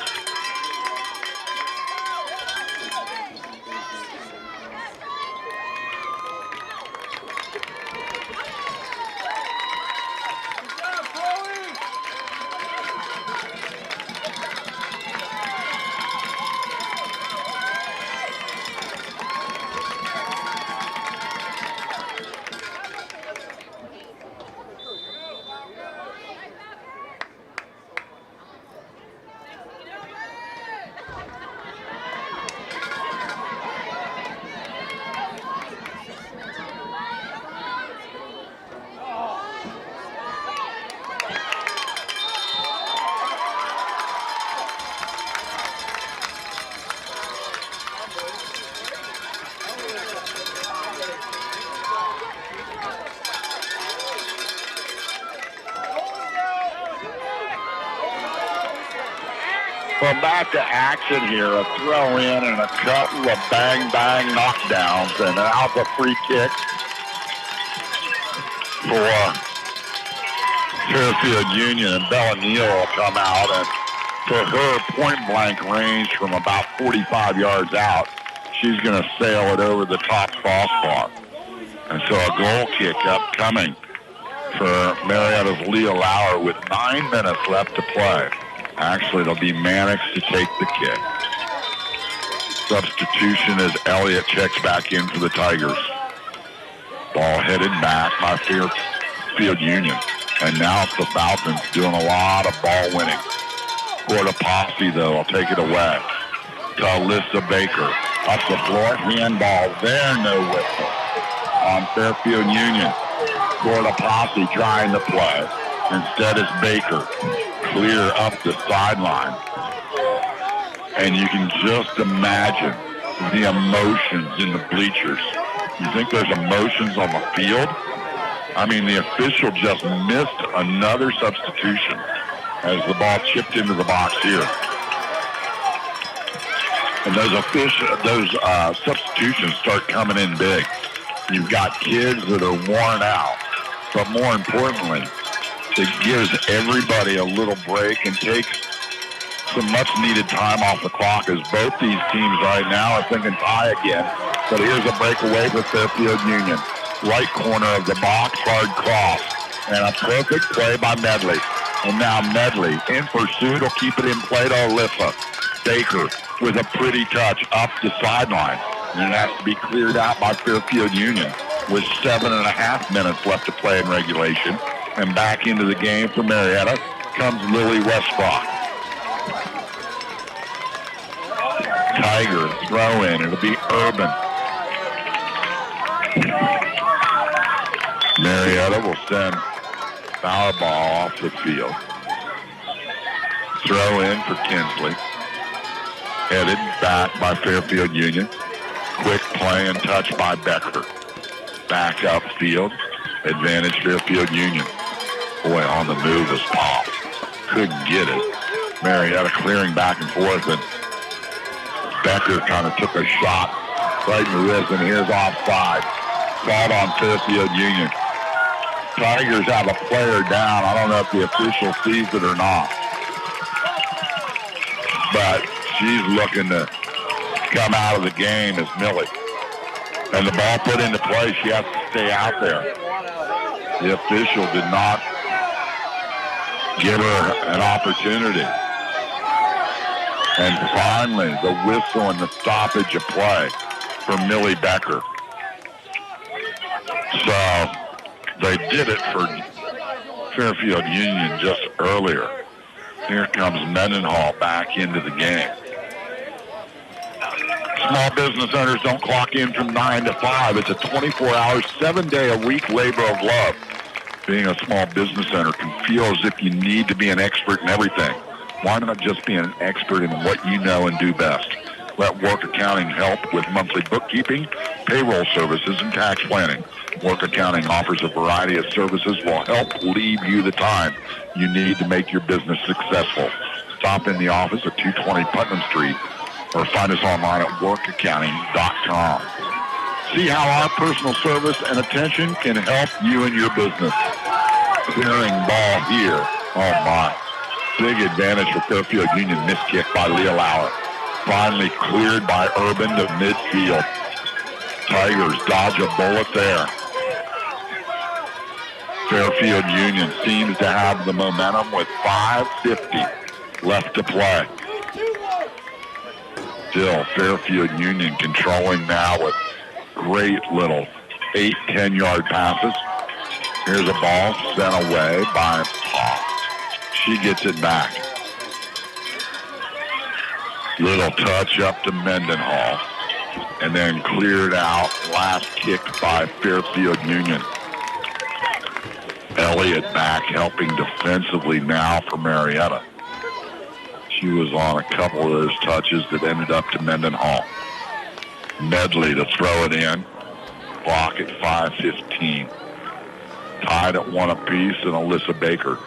Speaker 1: Well, back to action here. A throw in and a couple of bang-bang knockdowns and an alpha free kick for Fairfield Union. And Bella Neal will come out, and for her point-blank range from about 45 yards out, she's going to sail it over the top crossbar. And so a goal kick upcoming for Marietta's Leah Lauer with 9 minutes left to play. Actually, it'll be Mannix to take the kick. Substitution as Elliott checks back in for the Tigers. Ball headed back by Fairfield Union. And now it's the Falcons doing a lot of ball winning. Cortopassi, though, will take it away to Alyssa Baker. Up the floor, handball there, no whistle on Fairfield Union. Cortopassi trying to play. Instead, it's Baker. Clear up the sideline. And you can just imagine the emotions in the bleachers. You think there's emotions on the field? I mean, the official just missed another substitution as the ball chipped into the box here. And those substitutions start coming in big. You've got kids that are worn out, but more importantly, it gives everybody a little break and takes some much-needed time off the clock, as both these teams right now are thinking tie again. But here's a breakaway for Fairfield Union. Right corner of the box, hard cross. And a perfect play by Medley. And now Medley in pursuit will keep it in play to Alyssa Baker with a pretty touch up the sideline. And it has to be cleared out by Fairfield Union. with 7.5 minutes left to play in regulation. And back into the game for Marietta comes Lily Westbrook. Tiger throw in. It'll be Urban. Marietta will send foul ball off the field. Throw in for Kinsley. Headed back by Fairfield Union. Quick play and touch by Becker. Back upfield. Advantage Fairfield Union. Boy, on the move is Paul. Couldn't get it. Marietta clearing back and forth, and Becker kind of took a shot right in the wrist, and here's offside. Called on Fairfield Union. Tigers have a player down. I don't know if the official sees it or not. But she's looking to come out of the game as Millie. And the ball put into play, she has to stay out there. The official did not give her an opportunity. And finally, the whistle and the stoppage of play for Millie Becker. So they did it for Fairfield Union just earlier. Here comes Mendenhall back into the game. Small business owners don't clock in from 9 to 5. It's a 24-hour, 7-day-a-week labor of love. Being a small business owner can feel as if you need to be an expert in everything. Why not just be an expert in what you know and do best? Let Work Accounting help with monthly bookkeeping, payroll services, and tax planning. Work Accounting offers a variety of services will help leave you the time you need to make your business successful. Stop in the office at 220 Putnam Street or find us online at workaccounting.com. See how our personal service and attention can help you and your business. Clearing ball here. Oh, my. Big advantage for Fairfield Union. Missed kick by Leah Lauer. Finally cleared by Urban to midfield. Tigers dodge a bullet there. Fairfield Union seems to have the momentum with 5:50 left to play. Still, Fairfield Union controlling now with great little 8-10-yard passes. Here's a ball sent away by Paul. She gets it back. Little touch up to Mendenhall. And then cleared out. Last kicked by Fairfield Union. Elliott back helping defensively now for Marietta. She was on a couple of those touches that ended up to Mendenhall. Medley to throw it in. Clock at 5:15. Tied at 1 apiece, and Alyssa Baker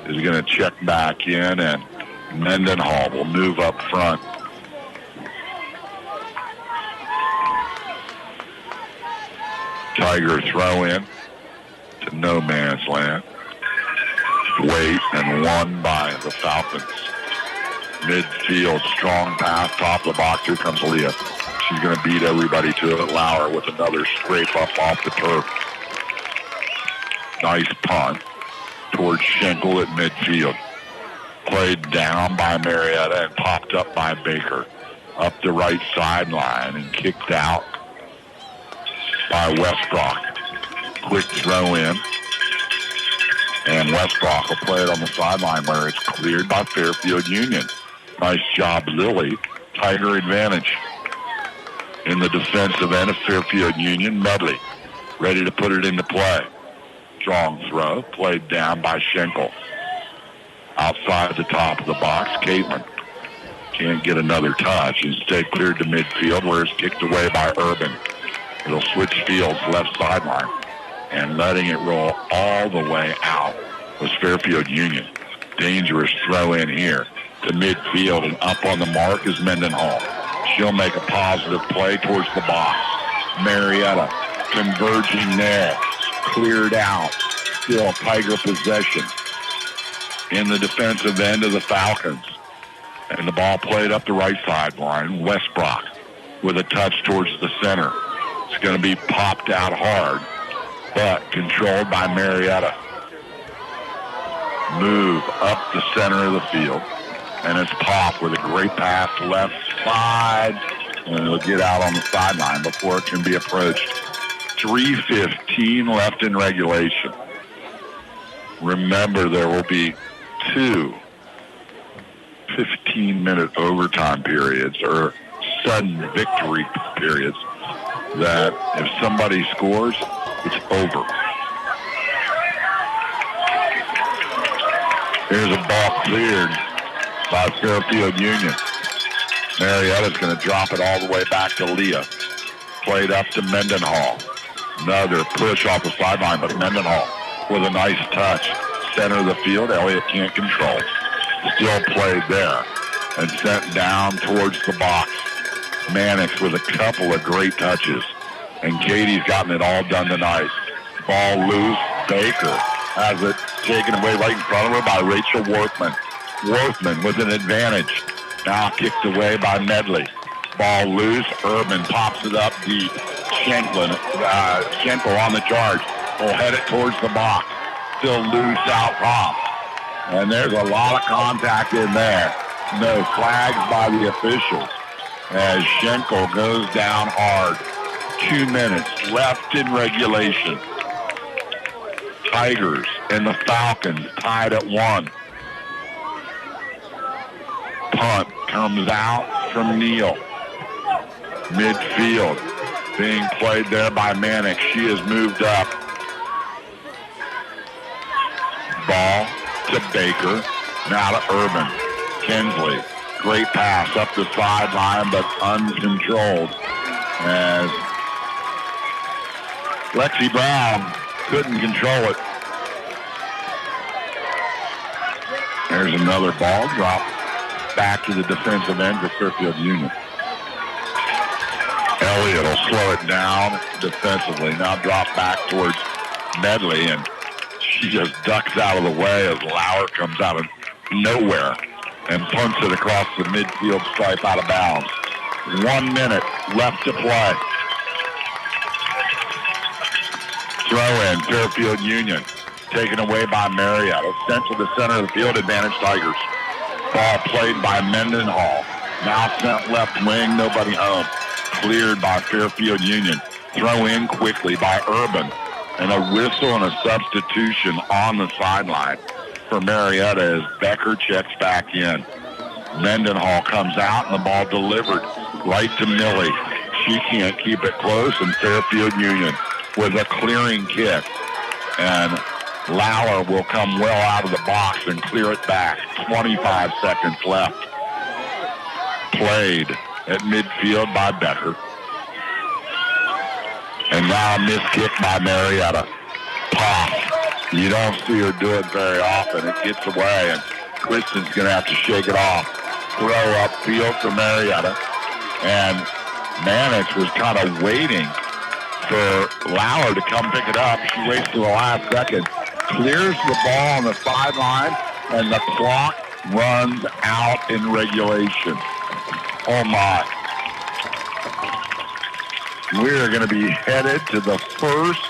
Speaker 1: is going to check back in, and Mendenhall will move up front. Tiger throw in to no man's land. Wait and won by the Falcons. Midfield, strong pass, top of the box. Here comes Leah. She's going to beat everybody to it. Lauer with another scrape up off the turf. Nice punt towards Schenkel at midfield. Played down by Marietta and popped up by Baker. Up the right sideline and kicked out by Westbrook. Quick throw in. And Westbrook will play it on the sideline where it's cleared by Fairfield Union. Nice job, Lily. Tiger advantage. In the defensive end of Fairfield Union, Medley ready to put it into play. Strong throw, played down by Schenkel. Outside the top of the box, Caitlin can't get another touch. Instead cleared to midfield where it's kicked away by Urban. It'll switch fields left sideline. And letting it roll all the way out was Fairfield Union. Dangerous throw in here to midfield, and up on the mark is Mendenhall. She'll make a positive play towards the box. Marietta converging there. Cleared out. Still Tiger possession in the defensive end of the Falcons. And the ball played up the right sideline. Westbrook with a touch towards the center. It's going to be popped out hard, but controlled by Marietta. Move up the center of the field. And it's popped with a great pass left side. And it'll get out on the sideline before it can be approached. 3:15 left in regulation. Remember, there will be 2 15-minute overtime periods or sudden victory periods that if somebody scores, it's over. Here's a ball cleared by Fairfield Union. Marietta's going to drop it all the way back to Leah. Played up to Mendenhall. Another push off the sideline, but Mendenhall with a nice touch. Center of the field, Elliott can't control. Still played there and sent down towards the box. Mannix with a couple of great touches. And Katie's gotten it all done tonight. Ball loose. Baker has it taken away right in front of her by Rachel Worthman. Worthman with an advantage. Now kicked away by Medley. Ball loose. Urban pops it up deep. Schenkel on the charge. Will head it towards the box. Still loose out top. And there's a lot of contact in there. No flags by the officials as Schenkel goes down hard. 2 minutes left in regulation. Tigers and the Falcons tied at 1. Punt comes out from Neal. Midfield being played there by Mannix. She has moved up. Ball to Baker. Now to Urban. Kinsley. Great pass up the sideline, but uncontrolled as Lexi Brown couldn't control it. There's another ball drop back to the defensive end for Fairfield Union. Elliott will slow it down defensively. Now drop back towards Medley, and she just ducks out of the way as Lauer comes out of nowhere and punts it across the midfield stripe out of bounds. 1 minute left to play. Throw in Fairfield Union, taken away by Marietta. Sent to the center of the field, advantage Tigers. Ball played by Mendenhall. Now sent left wing, nobody home. Cleared by Fairfield Union. Throw in quickly by Urban. And a whistle and a substitution on the sideline for Marietta as Becker checks back in. Mendenhall comes out and the ball delivered right to Millie. She can't keep it close, and Fairfield Union with a clearing kick. And Lauer will come well out of the box and clear it back. 25 seconds left. Played at midfield by Becker. And now a missed kick by Marietta. Pop. You don't see her do it very often. It gets away, and Kristen's going to have to shake it off. Throw upfield for Marietta. And Mannix was kind of waiting for Lauer to come pick it up. She waits to the last second. Clears the ball on the sideline, and the clock runs out in regulation. Oh, my. We're going to be headed to the first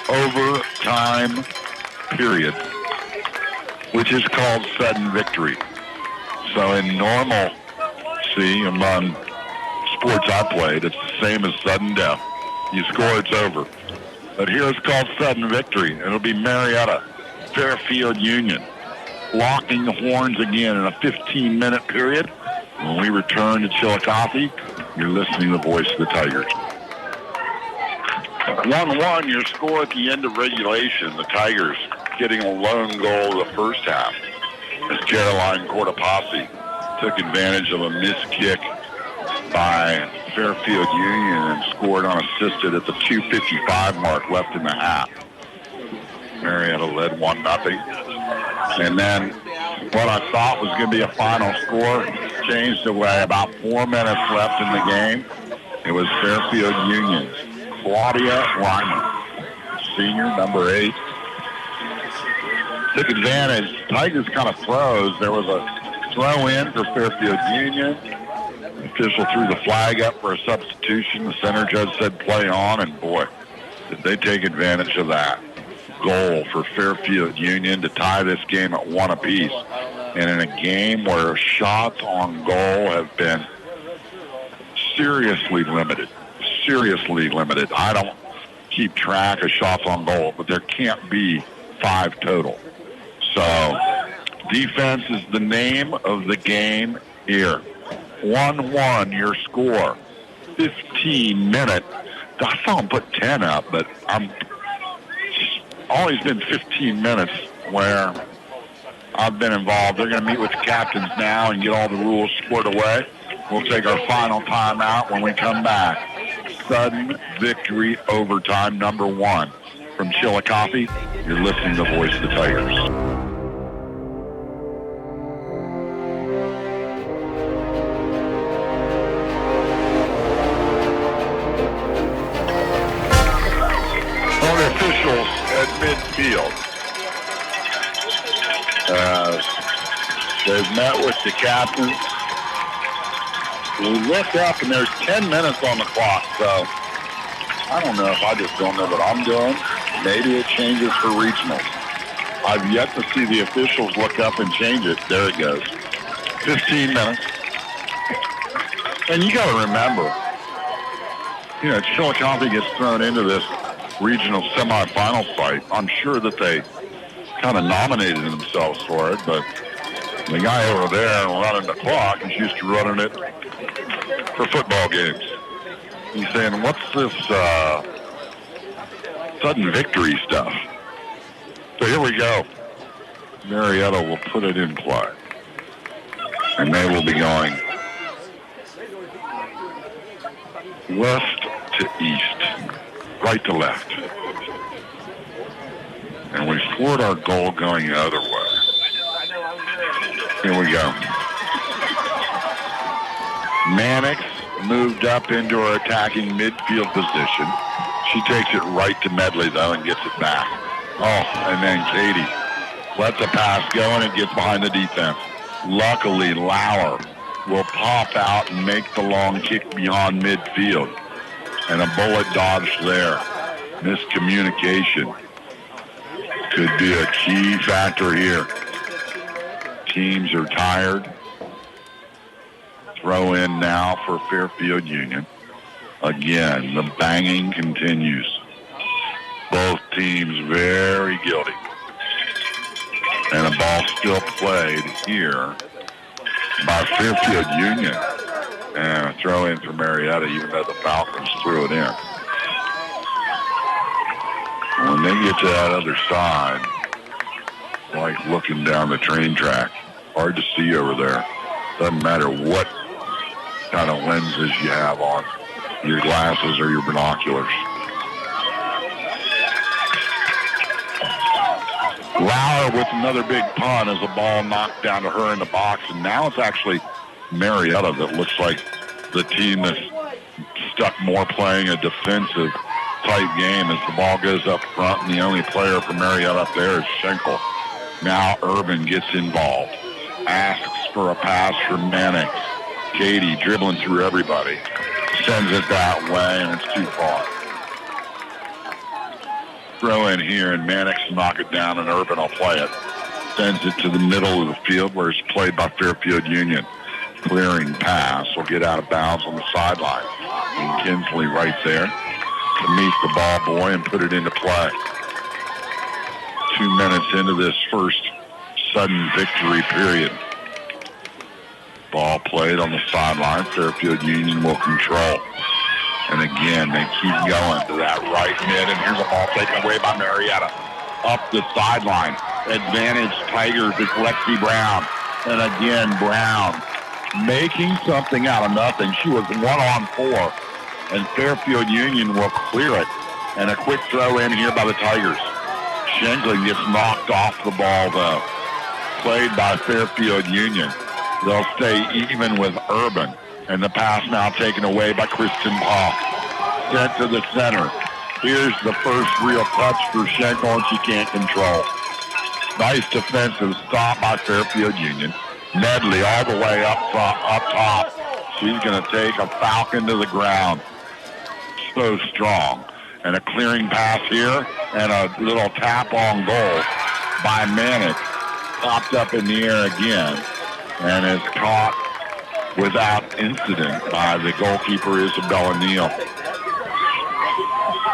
Speaker 1: overtime period, which is called sudden victory. So in normalcy among sports I played, it's the same as sudden death. You score, it's over. But here it's called sudden victory, and it'll be Marietta, Fairfield Union, locking the horns again in a 15-minute period. When we return to Chillicothe, you're listening to the voice of the Tigers. 1-1, your score at the end of regulation. The Tigers getting a lone goal of the first half as Caroline Cortopassi took advantage of a missed kick by Fairfield Union and scored unassisted at the 2:55 mark left in the half. Marietta led 1-0. And then what I thought was going to be a final score changed away. About 4 minutes left in the game. It was Fairfield Union's Claudia Lyman, senior, number 8. Took advantage. Tigers kind of froze. There was a throw in for Fairfield Union. The official threw the flag up for a substitution. The center judge said play on, and boy, did they take advantage of that. Goal for Fairfield Union to tie this game at 1 apiece. And in a game where shots on goal have been seriously limited. I don't keep track of shots on goal, but there can't be 5 total. So defense is the name of the game here. 1-1 your score. 15 minutes. I saw him put 10 up, but I'm always been 15 minutes where I've been involved. They're going to meet with the captains now and get all the rules squared away. We'll take our final timeout when we come back. Sudden victory overtime number 1 from Chillicothe. You're listening to Voice of the Tigers. Officials at midfield. They've met with the captains. We look up and there's 10 minutes on the clock, so I don't know if I just don't know what I'm doing. Maybe it changes for regionals. I've yet to see the officials look up and change it. There it goes. 15 minutes. And you got to remember, Chillicothe gets thrown into this regional semifinal fight. I'm sure that they kind of nominated themselves for it, but the guy over there running the clock is used to running it for football games. He's saying, what's this sudden victory stuff? So here we go. Marietta will put it in play. And they will be going west to east, right to left. And we scored our goal going the other way. Here we go. Mannix moved up into her attacking midfield position. She takes it right to Medley, though, and gets it back. Oh, and then Katie lets a pass go, and it gets behind the defense. Luckily, Lauer will pop out and make the long kick beyond midfield. And a bullet dodge there. Miscommunication could be a key factor here. Teams are tired. Throw in now for Fairfield Union. Again, the banging continues. Both teams very guilty. And a ball still played here by Fairfield Union. And a throw in for Marietta, even though the Falcons threw it in. When they get to that other side, like looking down the train track, hard to see over there. Doesn't matter what kind of lenses you have on, your glasses or your binoculars. Lauer with another big punt as a ball knocked down to her in the box, and now it's actually Marietta that looks like the team that's stuck more playing a defensive type game as the ball goes up front, and the only player for Marietta up there is Schenkel. Now Urban gets involved, asks for a pass from Mannix. Katie dribbling through everybody, sends it that way, and it's too far. Throw in here, and Mannix will knock it down, and Urban will play it. Sends it to the middle of the field where it's played by Fairfield Union. Clearing pass will get out of bounds on the sideline. And Kinsley right there to meet the ball boy and put it into play. 2 minutes into this first sudden victory period. Ball played on the sideline. Fairfield Union will control. And again, they keep going to that right mid. And here's a ball taken away by Marietta. Up the sideline. Advantage Tigers. It's Lexi Brown. And again, Brown making something out of nothing. She was 1-on-4. And Fairfield Union will clear it. And a quick throw in here by the Tigers. Schenkel gets knocked off the ball, though. Played by Fairfield Union. They'll stay even with Urban. And the pass now taken away by Kristen Paul. Sent to the center. Here's the first real touch for Schenkel, and she can't control. Nice defensive stop by Fairfield Union. Medley all the way up top. She's going to take a Falcon to the ground. So strong. And a clearing pass here, and a little tap on goal by Mannix. Popped up in the air again, and is caught without incident by the goalkeeper, Isabella Neal.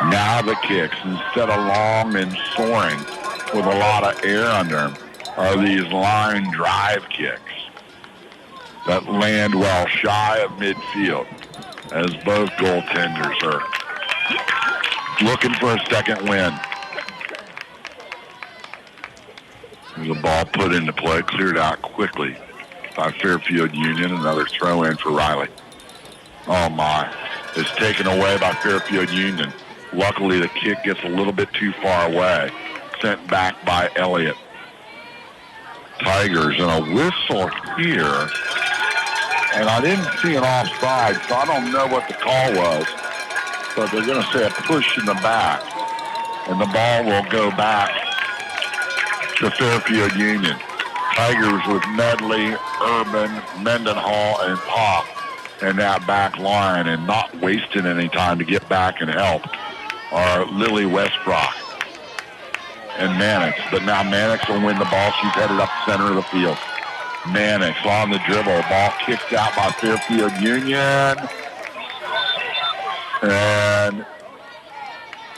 Speaker 1: Now the kicks, instead of long and soaring with a lot of air under them, are these line drive kicks that land well shy of midfield, as both goaltenders are looking for a second win. There's a ball put into play, cleared out quickly by Fairfield Union. Another throw in for Riley. Oh my, it's taken away by Fairfield Union. Luckily the kick gets a little bit too far away. Sent back by Elliott. Tigers and a whistle here. And I didn't see an offside, so I don't know what the call was. But they're going to say a push in the back. And the ball will go back to Fairfield Union. Tigers with Medley, Urban, Mendenhall, and Pop in that back line, and not wasting any time to get back and help are Lily Westbrook and Mannix. But now Mannix will win the ball. She's headed up center of the field. Mannix on the dribble. Ball kicked out by Fairfield Union. And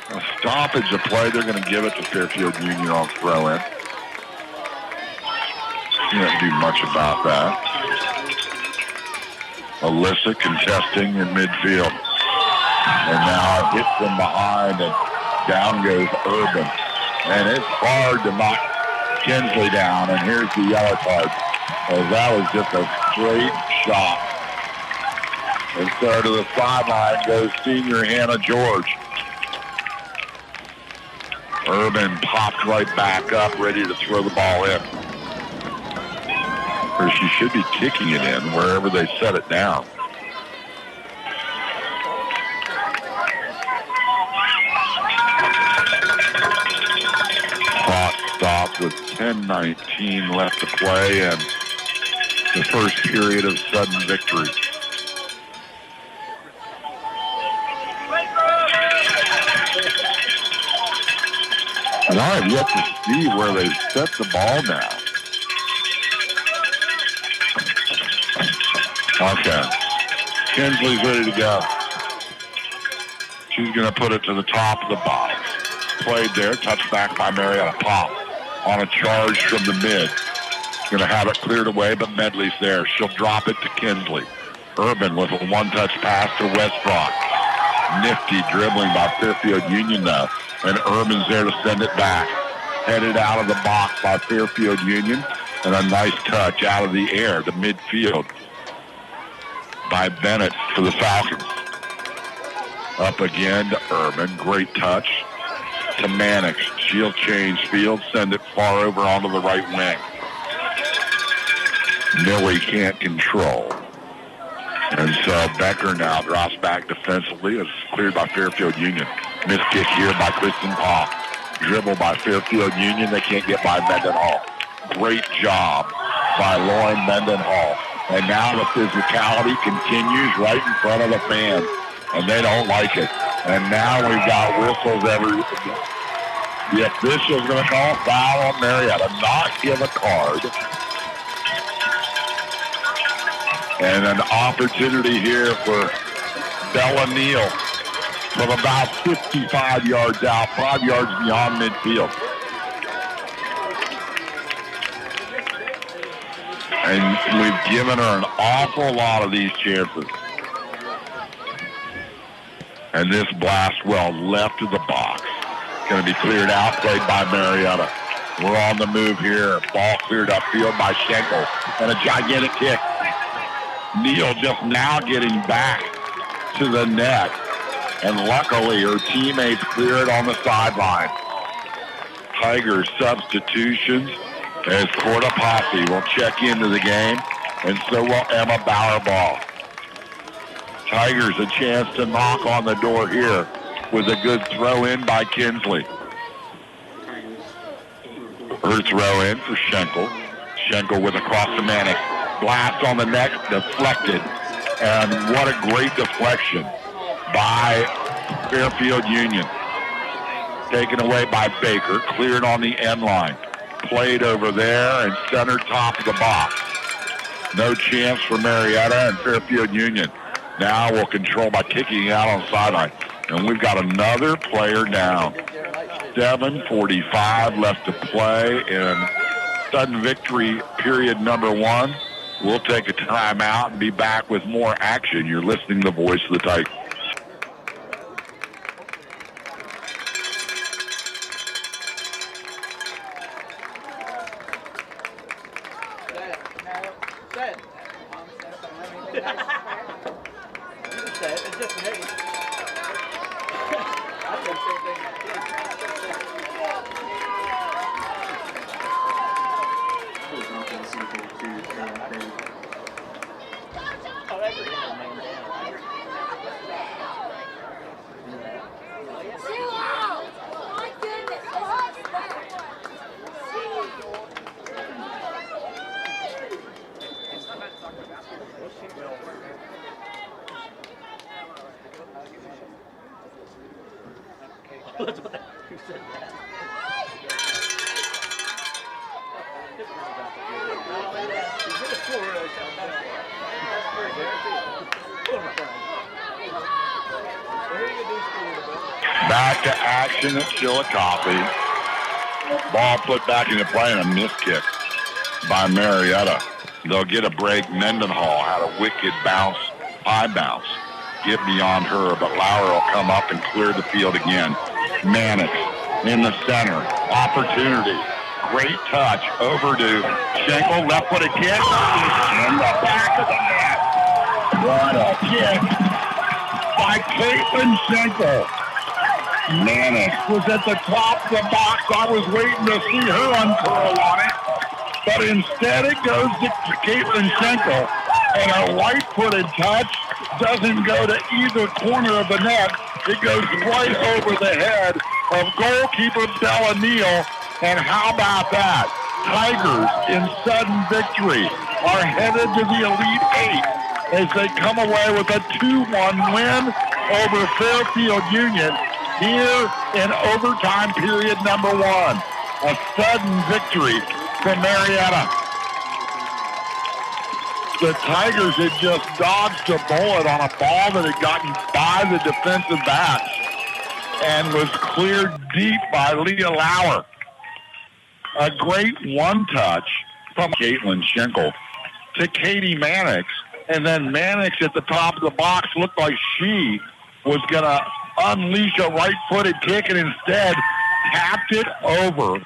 Speaker 1: a stoppage of play. They're going to give it to Fairfield Union on throw-in. Can't do much about that. Alyssa contesting in midfield. And now it hits from behind, and down goes Urban. And it's hard to knock Kinsley down, and here's the yellow card. Well, that was just a straight shot. And so to the sideline goes senior Hannah George. Urban popped right back up, ready to throw the ball in. Or she should be kicking it in wherever they set it down. Clock stopped with 10:19 left to play, and the first period of sudden victory. And I have yet to see where they set the ball down. Okay. Kinsley's ready to go. She's going to put it to the top of the box. Played there, touched back by Marietta. Pop on a charge from the mid. Going to have it cleared away, but Medley's there. She'll drop it to Kinsley. Urban with a one-touch pass to Westbrook. Nifty dribbling by Fairfield Union though. And Urban's there to send it back. Headed out of the box by Fairfield Union. And a nice touch out of the air to midfield by Bennett for the Falcons. Up again to Urban. Great touch to Mannix. She'll change field, send it far over onto the right wing. Millie can't control. And so Becker now drops back defensively. It's cleared by Fairfield Union. Missed kick here by Kristen Pop. Dribble by Fairfield Union. They can't get by Mendenhall. Great job by Lauren Mendenhall. And now the physicality continues right in front of the fans. And they don't like it. And now we've got whistles The official's going to call foul on Marietta. Not give a card. And an opportunity here for Bella Neal from about 55 yards out, 5 yards beyond midfield. And we've given her an awful lot of these chances. And this blast well left of the box. Going to be cleared out, played by Marietta. We're on the move here. Ball cleared upfield by Schenkel. And a gigantic kick. Neal just now getting back to the net. And luckily her teammates clear it on the sideline. Tigers substitutions as Corda Posse will check into the game. And so will Emma Bowerball. Tigers a chance to knock on the door here with a good throw in by Kinsley. Her throw in for Schenkel. Schenkel with a cross to Mannix. Blast on the neck, deflected. And what a great deflection by Fairfield Union. Taken away by Baker, cleared on the end line. Played over there and center top of the box. No chance for Marietta, and Fairfield Union now will control by kicking out on the sideline. And we've got another player down. 7:45 left to play in Sudden Victory period number 1. We'll take a timeout and be back with more action. You're listening to the voice of the Tigers. Back to action at Chillicothe. Ball put back into play and a missed kick by Marietta. They'll get a break. Mendenhall had a wicked bounce, high bounce, get beyond her, but Lauer will come up and clear the field again. Mannix in the center. Opportunity. Great touch. Over to Schenkel. Left-footed kick. In the back of the net. What a kick by Caitlin Schenkel. Mannix was at the top of the box. I was waiting to see her uncurl on it. But instead it goes to Caitlin Schenkel. And a right-footed touch doesn't go to either corner of the net. It goes right over the head of goalkeeper Bella Neal. And how about that? Tigers in Sudden Victory are headed to the Elite Eight as they come away with a 2-1 win over Fairfield Union here in overtime period number 1. A sudden victory for Marietta. The Tigers had just dodged a bullet on a ball that had gotten by the defensive backs and was cleared deep by Leah Lauer. A great one-touch from Caitlin Schenkel to Katie Mannix, and then Mannix at the top of the box looked like she was going to unleash a right-footed kick and instead tapped it over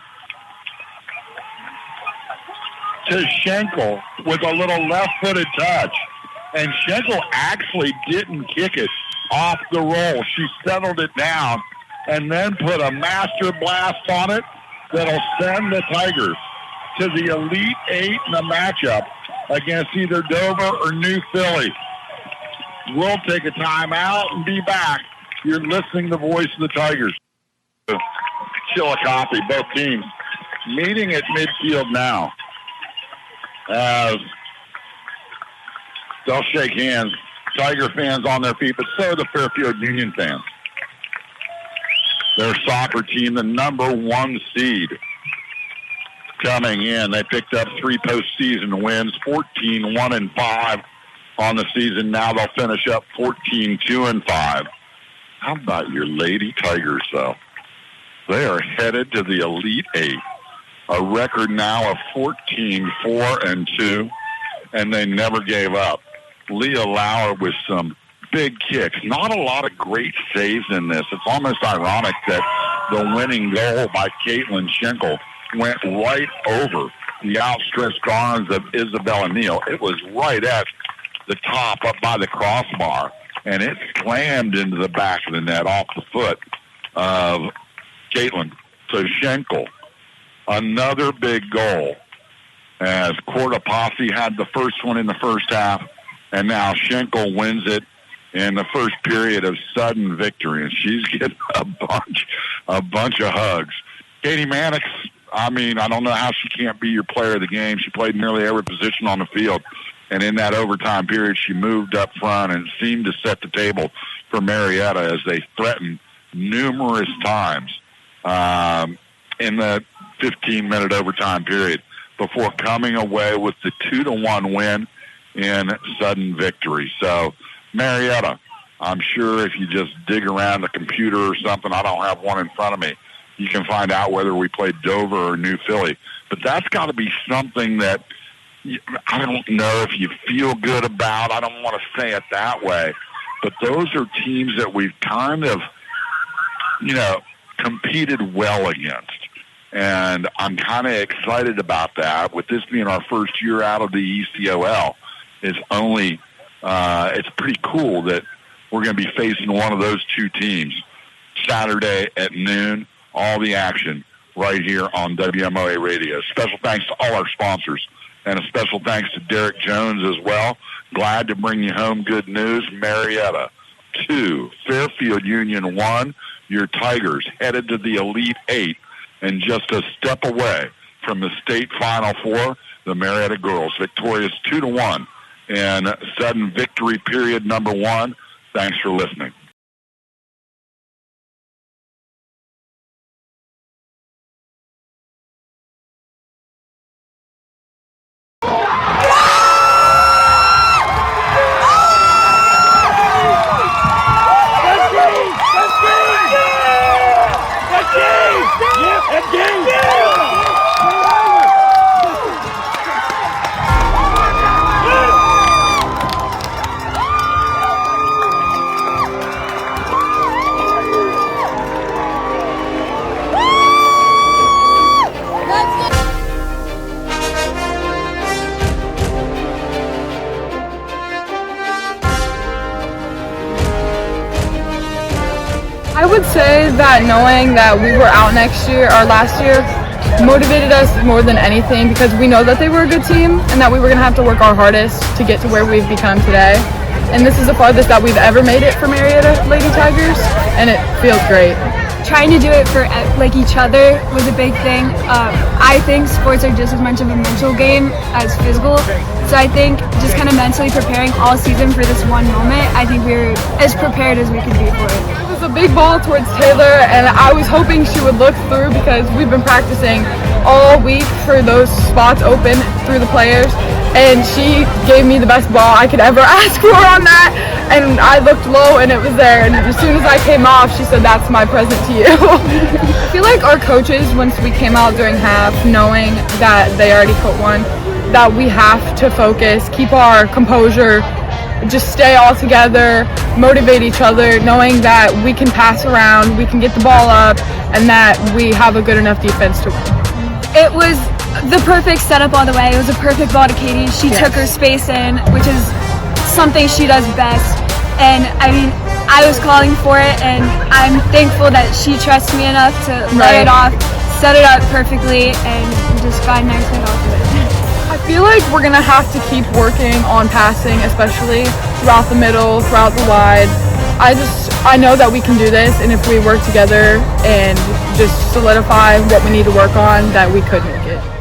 Speaker 1: to Schenkel with a little left-footed touch. And Schenkel actually didn't kick it off the roll. She settled it down and then put a master blast on it that'll send the Tigers to the Elite Eight in a matchup against either Dover or New Philly. We'll take a timeout and be back. You're listening to the voice of the Tigers. Chillicothe, both teams meeting at midfield now. As they'll shake hands. Tiger fans on their feet, but so are the Fairfield Union fans. Their soccer team, the number 1 seed, coming in. They picked up 3 postseason wins, 14-1-5 on the season. Now they'll finish up 14-2-5. How about your Lady Tigers, though? They are headed to the Elite Eight. A record now of 14-4-2, and they never gave up. Leah Lauer with some big kicks. Not a lot of great saves in this. It's almost ironic that the winning goal by Caitlin Schenkel went right over the outstretched arms of Isabella Neal. It was right at the top, up by the crossbar, and it slammed into the back of the net off the foot of Caitlin. So Schenkel, another big goal, as Cortopassi had the first one in the first half, and now Schenkel wins it in the first period of Sudden Victory, and she's getting a bunch of hugs. Katie Mannix, I don't know how she can't be your player of the game. She played nearly every position on the field, and in that overtime period, she moved up front and seemed to set the table for Marietta as they threatened numerous times in the 15-minute overtime period before coming away with the 2-1 win in Sudden Victory. So Marietta I'm sure if you just dig around the computer or something, I don't have one in front of me, you can find out whether we played Dover or New Philly. But that's got to be something that I don't know if you feel good about. I don't want to say it that way. But those are teams that we've kind of, competed well against. And I'm kind of excited about that. With this being our first year out of the ECOL, it's pretty cool that we're going to be facing one of those two teams Saturday at noon, all the action right here on WMOA Radio. Special thanks to all our sponsors, and a special thanks to Derek Jones as well. Glad to bring you home good news. Marietta 2, Fairfield Union 1. Your Tigers headed to the Elite 8, and just a step away from the state Final Four, the Marietta girls victorious 2-1 in sudden victory period number 1. Thanks for listening.
Speaker 15: I would say that knowing that we were out last year, motivated us more than anything, because we know that they were a good team and that we were going to have to work our hardest to get to where we've become today. And this is the farthest that we've ever made it for Marietta Lady Tigers, and it feels great.
Speaker 16: Trying to do it for each other was a big thing. I think sports are just as much of a mental game as physical. So I think just kind of mentally preparing all season for this one moment, I think we were as prepared as we could be for it.
Speaker 15: It was a big ball towards Taylor, and I was hoping she would look through, because we've been practicing all week for those spots open through the players, and she gave me the best ball I could ever ask for on that, and I looked low and it was there, and as soon as I came off, she said, "That's my present to you." I feel like our coaches, once we came out during half, knowing that they already put one, that we have to focus, keep our composure, just stay all together, motivate each other, knowing that we can pass around, we can get the ball up, and that we have a good enough defense to win.
Speaker 16: It was the perfect setup all the way. It was a perfect ball to Katie. She took her space in, which is something she does best. And I mean, I was calling for it, and I'm thankful that she trusts me enough to lay it off, set it up perfectly, and just got a nice hit off of it.
Speaker 15: I feel like we're going to have to keep working on passing, especially throughout the middle, throughout the wide. I know that we can do this, and if we work together and just solidify what we need to work on, that we could make it.